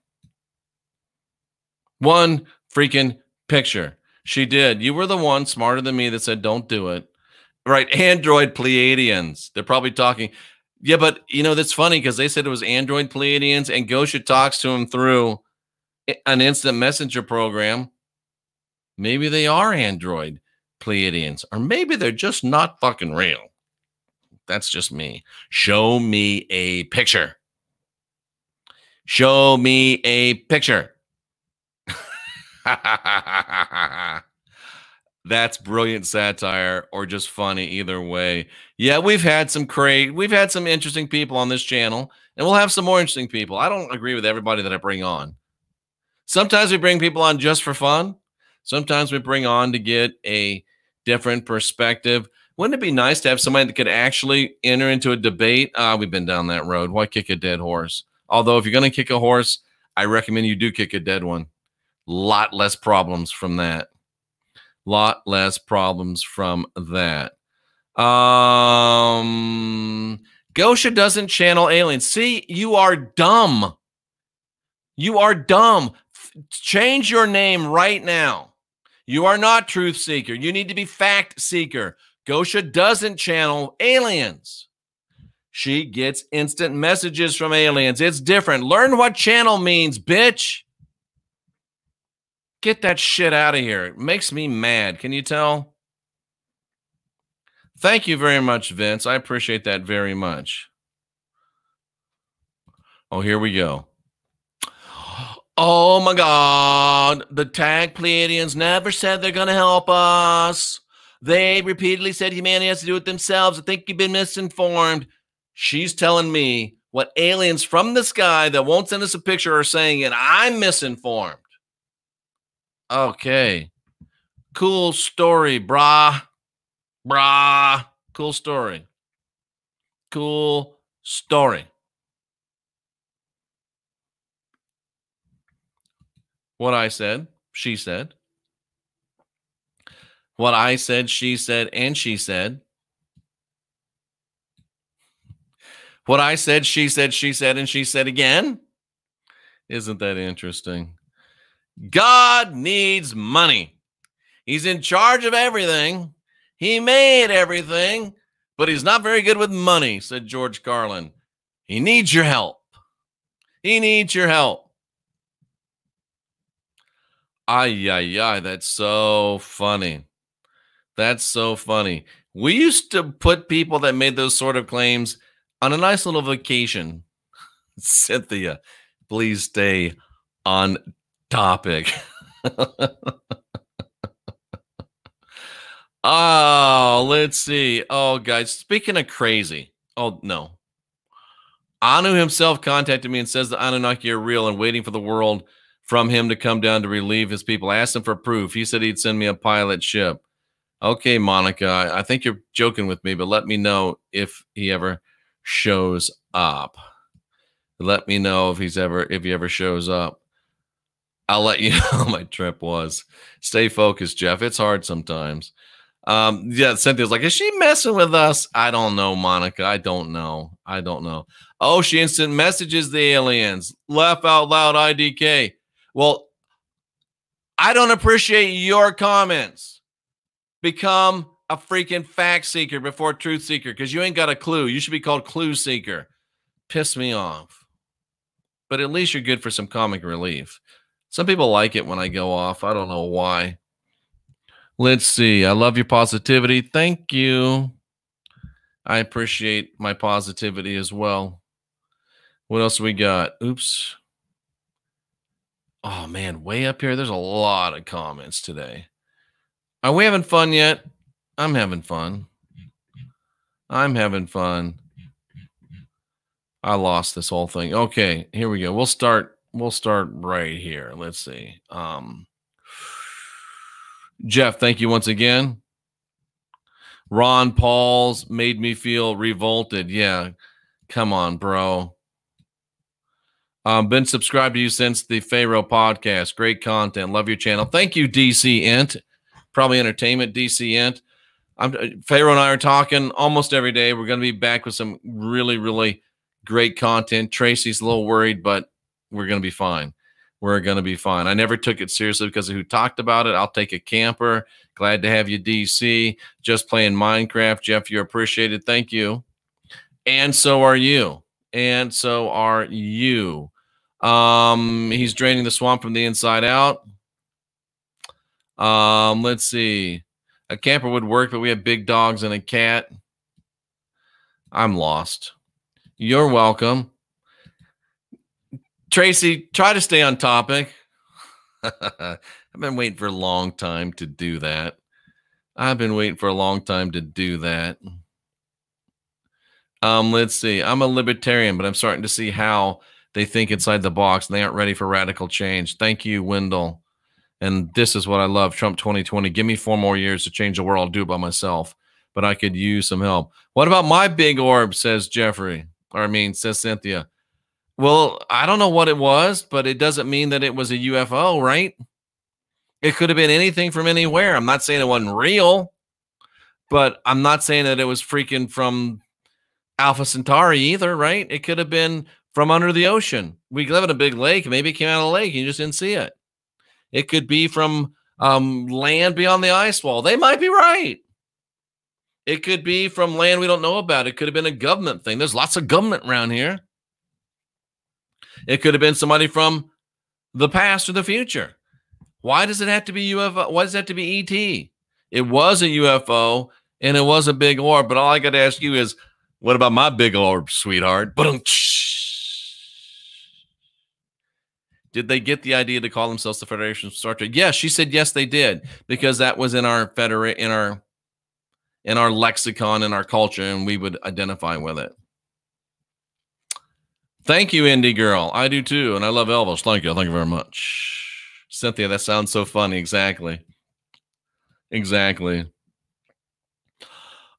One freaking picture. She did. You were the one smarter than me that said don't do it. Right. Android Pleiadians. They're probably talking. Yeah, but you know, that's funny because they said it was Android Pleiadians and Gosha talks to him through an instant messenger program. Maybe they are Android Pleiadians, or maybe they're just not fucking real. That's just me. Show me a picture. Show me a picture. That's brilliant satire or just funny either way. Yeah, we've had some interesting people on this channel, and we'll have some more interesting people. I don't agree with everybody that I bring on. Sometimes we bring people on just for fun. Sometimes we bring on to get a different perspective. Wouldn't it be nice to have somebody that could actually enter into a debate? We've been down that road. Why kick a dead horse? Although if you're going to kick a horse, I recommend you do kick a dead one. Lot less problems from that. Lot less problems from that. Gosha doesn't channel aliens. See, you are dumb. You are dumb. Change your name right now. You are not truth seeker. You need to be fact seeker. Gosha doesn't channel aliens. She gets instant messages from aliens. It's different. Learn what channel means, bitch. Get that shit out of here. It makes me mad. Can you tell? Thank you very much, Vince. I appreciate that very much. Oh, here we go. Oh, my God. The tag Pleiadians never said they're going to help us. They repeatedly said humanity has to do it themselves. I think you've been misinformed. She's telling me what aliens from the sky that won't send us a picture are saying, and I'm misinformed. Okay. Cool story, brah. Brah. Cool story. Cool story. What I said, she said. What I said, she said, and she said. What I said, she said, and she said again. Isn't that interesting? God needs money. He's in charge of everything. He made everything, but he's not very good with money, said George Carlin. He needs your help. He needs your help. Ay, ay, ay, that's so funny. That's so funny. We used to put people that made those sort of claims on a nice little vacation. Cynthia, please stay on topic. Oh, let's see. Oh, guys, speaking of crazy. Oh, no. Anu himself contacted me and says the Anunnaki are real and waiting for the world from him to come down to relieve his people. I asked him for proof. He said he'd send me a pilot ship. Okay, Monica, I think you're joking with me, but let me know if he ever shows up. Let me know if he ever shows up. I'll let you know how my trip was. Stay focused, Jeff. It's hard sometimes. Yeah, Cynthia's like, is she messing with us? I don't know, Monica. I don't know. Oh, she instant messages the aliens. Laugh out loud, IDK. Well, I don't appreciate your comments. Become a freaking fact seeker before truth seeker, because you ain't got a clue. You should be called clue seeker. Piss me off. But at least you're good for some comic relief. Some people like it when I go off. I don't know why. Let's see. I love your positivity. Thank you. I appreciate my positivity as well. What else we got? Oops. Oh, man. Way up here, there's a lot of comments today. Are we having fun yet? I'm having fun. I lost this whole thing. Okay, here we go. We'll start right here. Let's see. Jeff, thank you once again. Ron Paul's made me feel revolted. Yeah, come on, bro. Been subscribed to you since the Pharaoh podcast. Great content. Love your channel. Thank you, DC Int. Probably Entertainment, DC Int. Pharaoh and I are talking almost every day. We're going to be back with some really, really great content. Tracy's a little worried, but we're going to be fine. We're going to be fine. I never took it seriously because of who talked about it. I'll take a camper. Glad to have you, DC. Just playing Minecraft. Jeff, you're appreciated. Thank you. And so are you. And so are you. He's draining the swamp from the inside out. Let's see. A camper would work, but we have big dogs and a cat. I'm lost. You're welcome. Tracy, try to stay on topic. I've been waiting for a long time to do that. Let's see. I'm a libertarian, but I'm starting to see how they think inside the box and they aren't ready for radical change. Thank you, Wendell. And this is what I love. Trump 2020. Give me 4 more years to change the world. I'll do it by myself, but I could use some help. What about my big orb, says Jeffrey, says Cynthia. Well, I don't know what it was, but it doesn't mean that it was a UFO, right? It could have been anything from anywhere. I'm not saying it wasn't real, but I'm not saying that it was freaking from Alpha Centauri either, right? It could have been from under the ocean. We live in a big lake. Maybe it came out of the lake and you just didn't see it. It could be from land beyond the ice wall. They might be right. It could be from land we don't know about. It could have been a government thing. There's lots of government around here. It could have been somebody from the past or the future. Why does it have to be UFO? Why does it have to be ET? It was a UFO and it was a big orb. But all I got to ask you is, what about my big orb, sweetheart? Did they get the idea to call themselves the Federation of Star Trek? Yes, she said yes, they did, because that was in our lexicon, in our culture, and we would identify with it. Thank you, Indie Girl. I do too, and I love Elvis. Thank you. Thank you very much. Cynthia, that sounds so funny. Exactly.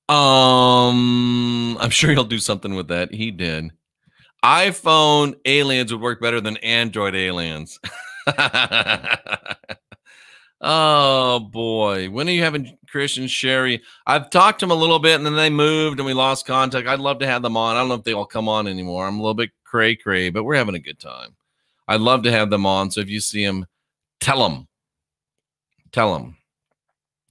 I'm sure he'll do something with that. He did. iPhone aliens would work better than Android aliens. Oh, boy. When are you having Christian Sherry? I've talked to them a little bit, and then they moved, and we lost contact. I'd love to have them on. I don't know if they all come on anymore. I'm a little bit cray-cray, but we're having a good time. I'd love to have them on, so if you see them, tell them.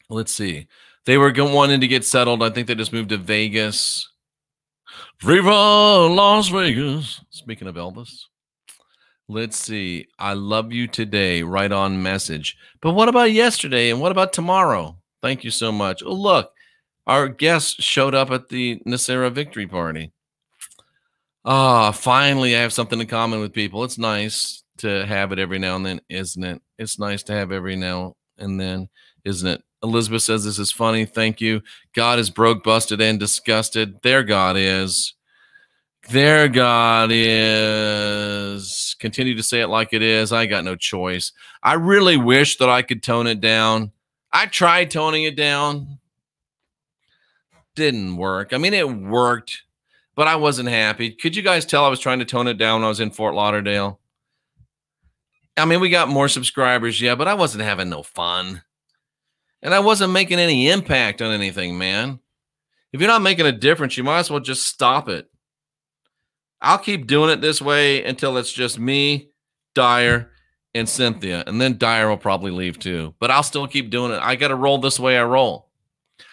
Let's see. They were wanting to get settled. I think they just moved to Vegas. Viva Las Vegas. Speaking of Elvis. Let's see. I love you today. Right on message. But what about yesterday? And what about tomorrow? Thank you so much. Oh, look. Our guest showed up at the NESARA victory party. Finally, I have something in common with people. It's nice. to have it every now and then, isn't it? It's nice to have every now and then, isn't it? Elizabeth says this is funny. Thank you. God is broke, busted, and disgusted. There God is. There God is. Continue to say it like it is. I got no choice. I really wish that I could tone it down. I tried toning it down. Didn't work. I mean, it worked, but I wasn't happy. Could you guys tell I was trying to tone it down when I was in Fort Lauderdale? I mean, we got more subscribers, yeah, but I wasn't having no fun. And I wasn't making any impact on anything, man. If you're not making a difference, you might as well just stop it. I'll keep doing it this way until it's just me, Dyer, and Cynthia. And then Dyer will probably leave too. But I'll still keep doing it. I got to roll this way I roll.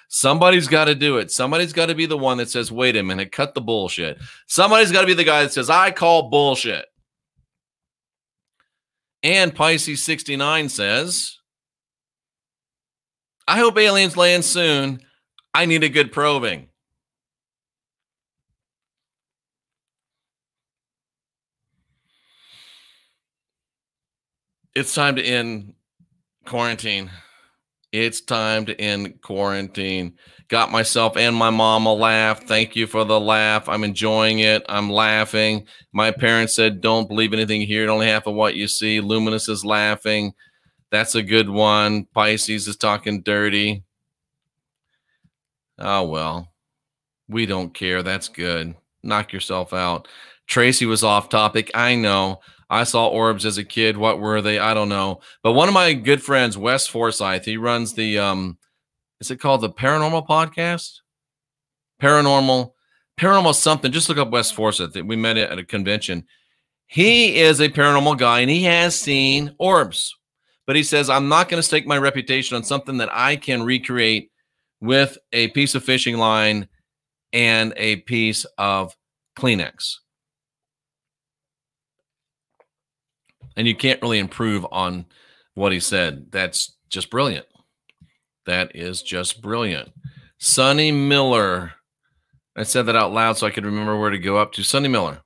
Somebody's got to do it. Somebody's got to be the one that says, wait a minute, cut the bullshit. Somebody's got to be the guy that says, I call bullshit. And Pisces 69 says, I hope aliens land soon. I need a good probing. It's time to end quarantine. It's time to end quarantine. Got myself and my mom a laugh. Thank you for the laugh. I'm enjoying it. I'm laughing. My parents said, don't believe anything here. Only half of what you see. Luminous is laughing. That's a good one. Pisces is talking dirty. Oh, well, we don't care. That's good. Knock yourself out. Tracy was off topic. I know. I saw orbs as a kid. What were they? I don't know. But one of my good friends, Wes Forsyth, he runs the, is it called the Paranormal Podcast? Paranormal something. Just look up Wes Forsyth. We met at a convention. He is a paranormal guy, and he has seen orbs. But he says, I'm not going to stake my reputation on something that I can recreate with a piece of fishing line and a piece of Kleenex. And you can't really improve on what he said. That's just brilliant. That is just brilliant. Sonny Miller. I said that out loud so I could remember where to go up to. Sonny Miller.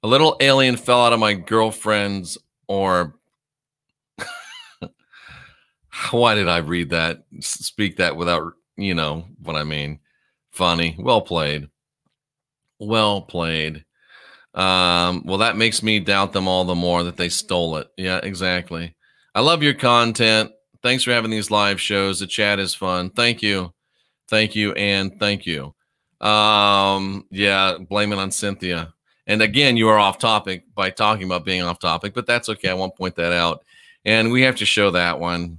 A little alien fell out of my girlfriend's orb. Why did I read that? Speak that without, you know what I mean. Funny. Well played. Well played. Well, that makes me doubt them all the more that they stole it. Yeah, exactly. I love your content. Thanks for having these live shows. The chat is fun. Thank you. Thank you. And thank you. Yeah, blame it on Cynthia. And again, you are off topic by talking about being off topic, but that's okay. I won't point that out. And we have to show that one.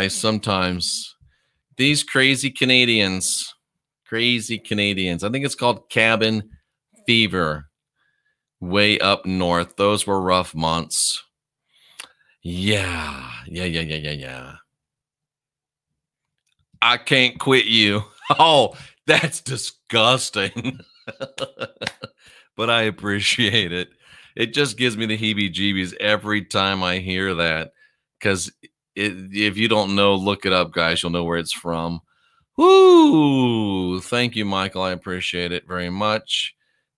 Sometimes these crazy Canadians. I think it's called cabin fever way up north. Those were rough months. Yeah. I can't quit you. Oh, that's disgusting. But I appreciate it. It just gives me the heebie-jeebies every time I hear that. Because if you don't know, look it up, guys. You'll know where it's from. Woo! Thank you, Michael. I appreciate it very much.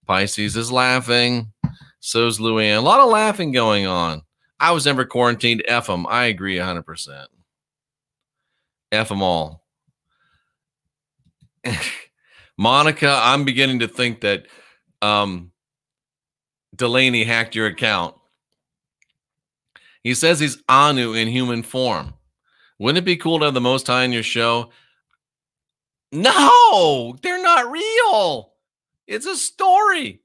Pisces is laughing. So's Luann. A lot of laughing going on. I was never quarantined. F them. I agree 100%. F them all. Monica, I'm beginning to think that Delaney hacked your account. He says he's Anu in human form. Wouldn't it be cool to have the Most High in your show? No, they're not real. It's a story.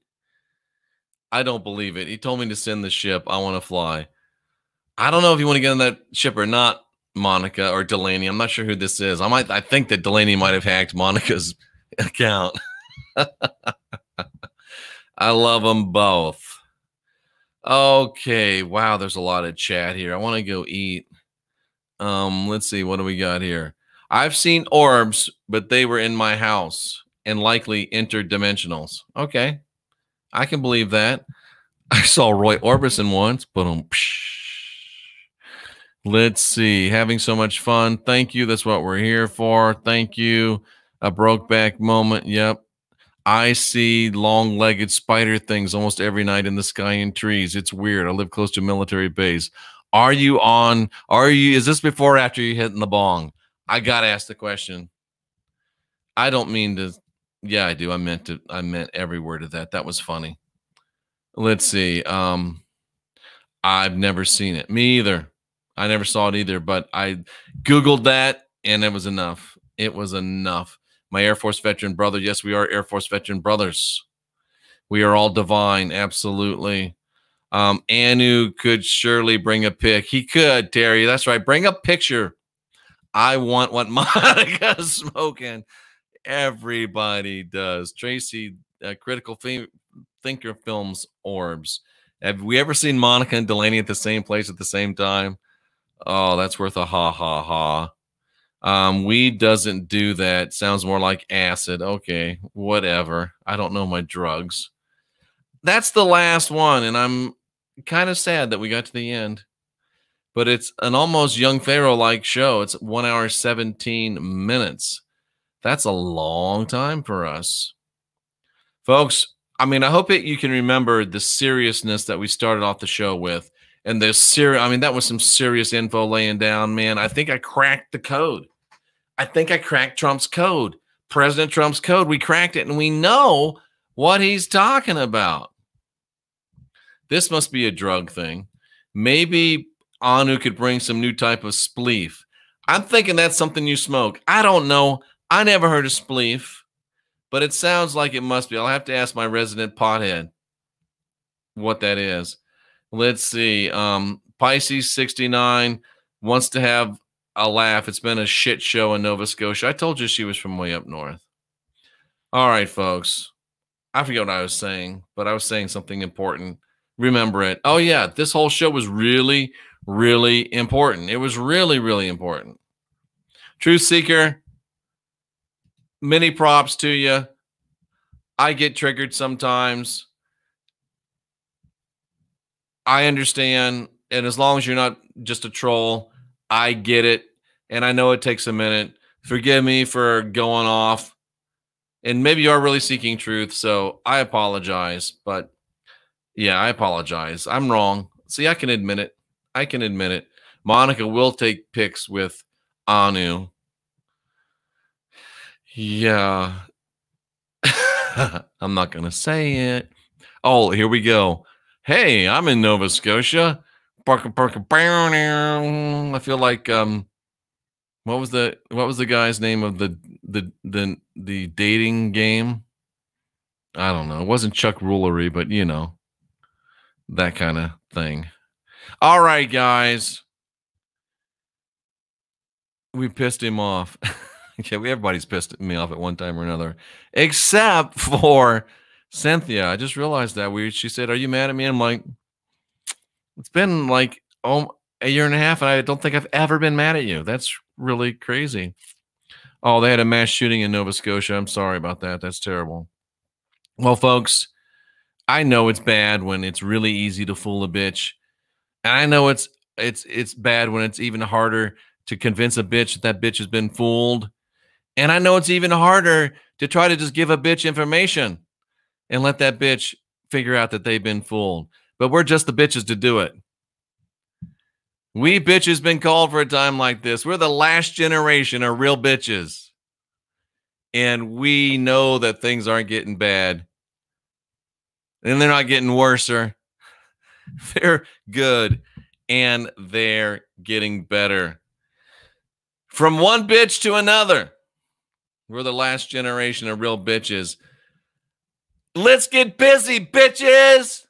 I don't believe it. He told me to send the ship. I want to fly. I don't know if you want to get on that ship or not, Monica or Delaney. I'm not sure who this is. I think that Delaney might have hacked Monica's account. I love them both. Okay. Wow, there's a lot of chat here. I want to go eat. Let's see. What do we got here? I've seen orbs, but they were in my house and likely interdimensionals. Okay. I can believe that. I saw Roy Orbison once, but let's see. Having so much fun. Thank you. That's what we're here for. Thank you. A broke back moment. Yep. I see long-legged spider things almost every night in the sky and trees. It's weird. I live close to a military base. Is this before or after you hitting the bong? I got to ask the question. I don't mean to. Yeah, I do. I meant every word of that. That was funny. Let's see. I've never seen it. Me either. I never saw it either, but I Googled that and it was enough. It was enough. My Air Force veteran brother. Yes, we are Air Force veteran brothers. We are all divine. Absolutely. Anu could surely bring a pic. He could, Terry. That's right. Bring a picture. I want what Monica's smoking. Everybody does. Tracy, Critical Thinker Films Orbs. Have we ever seen Monica and Delaney at the same place at the same time? Oh, that's worth a ha ha ha. Weed doesn't do that. Sounds more like acid. Okay, whatever. I don't know my drugs. That's the last one, and I'm kind of sad that we got to the end. But it's an almost Young Pharaoh-like show. It's 1 hour, 17 minutes. That's a long time for us. Folks, I mean, I hope you can remember the seriousness that we started off the show with. And that was some serious info laying down, man. I think I cracked the code. I think I cracked Trump's code. President Trump's code. We cracked it, and we know what he's talking about. This must be a drug thing. Maybe Anu could bring some new type of spleef. I'm thinking that's something you smoke. I don't know. I never heard of spleef, but it sounds like it must be. I'll have to ask my resident pothead what that is. Let's see. Pisces 69 wants to have a laugh. It's been a shit show in Nova Scotia. I told you she was from way up north. All right, folks. I forget what I was saying, but I was saying something important. Remember it. Oh, yeah. This whole show was really, really important. It was really, really important. Truth Seeker, many props to you. I get triggered sometimes. I understand. And as long as you're not just a troll, I get it. And I know it takes a minute. Forgive me for going off. And maybe you are really seeking truth. So I apologize. But yeah, I apologize. I'm wrong. See, I can admit it. I can admit it. Monica will take pics with Anu. Yeah. I'm not going to say it. Oh, here we go. Hey, I'm in Nova Scotia. I feel like what was the guy's name of the dating game? I don't know. It wasn't Chuck Rulery, but you know, that kind of thing. All right, guys. We pissed him off. Yeah, everybody's pissed me off at one time or another, except for Cynthia. I just realized that she said, "Are you mad at me?" I'm like, it's been like a year and a half, and I don't think I've ever been mad at you. That's really crazy. Oh, they had a mass shooting in Nova Scotia. I'm sorry about that. That's terrible. Well, folks, I know it's bad when it's really easy to fool a bitch, and I know it's bad when it's even harder to convince a bitch that bitch has been fooled. And I know it's even harder to try to just give a bitch information and let that bitch figure out that they've been fooled. But we're just the bitches to do it. We bitches been called for a time like this. We're the last generation of real bitches. And we know that things aren't getting bad. And they're not getting worser. They're good. And they're getting better. From one bitch to another. We're the last generation of real bitches. Let's get busy, bitches.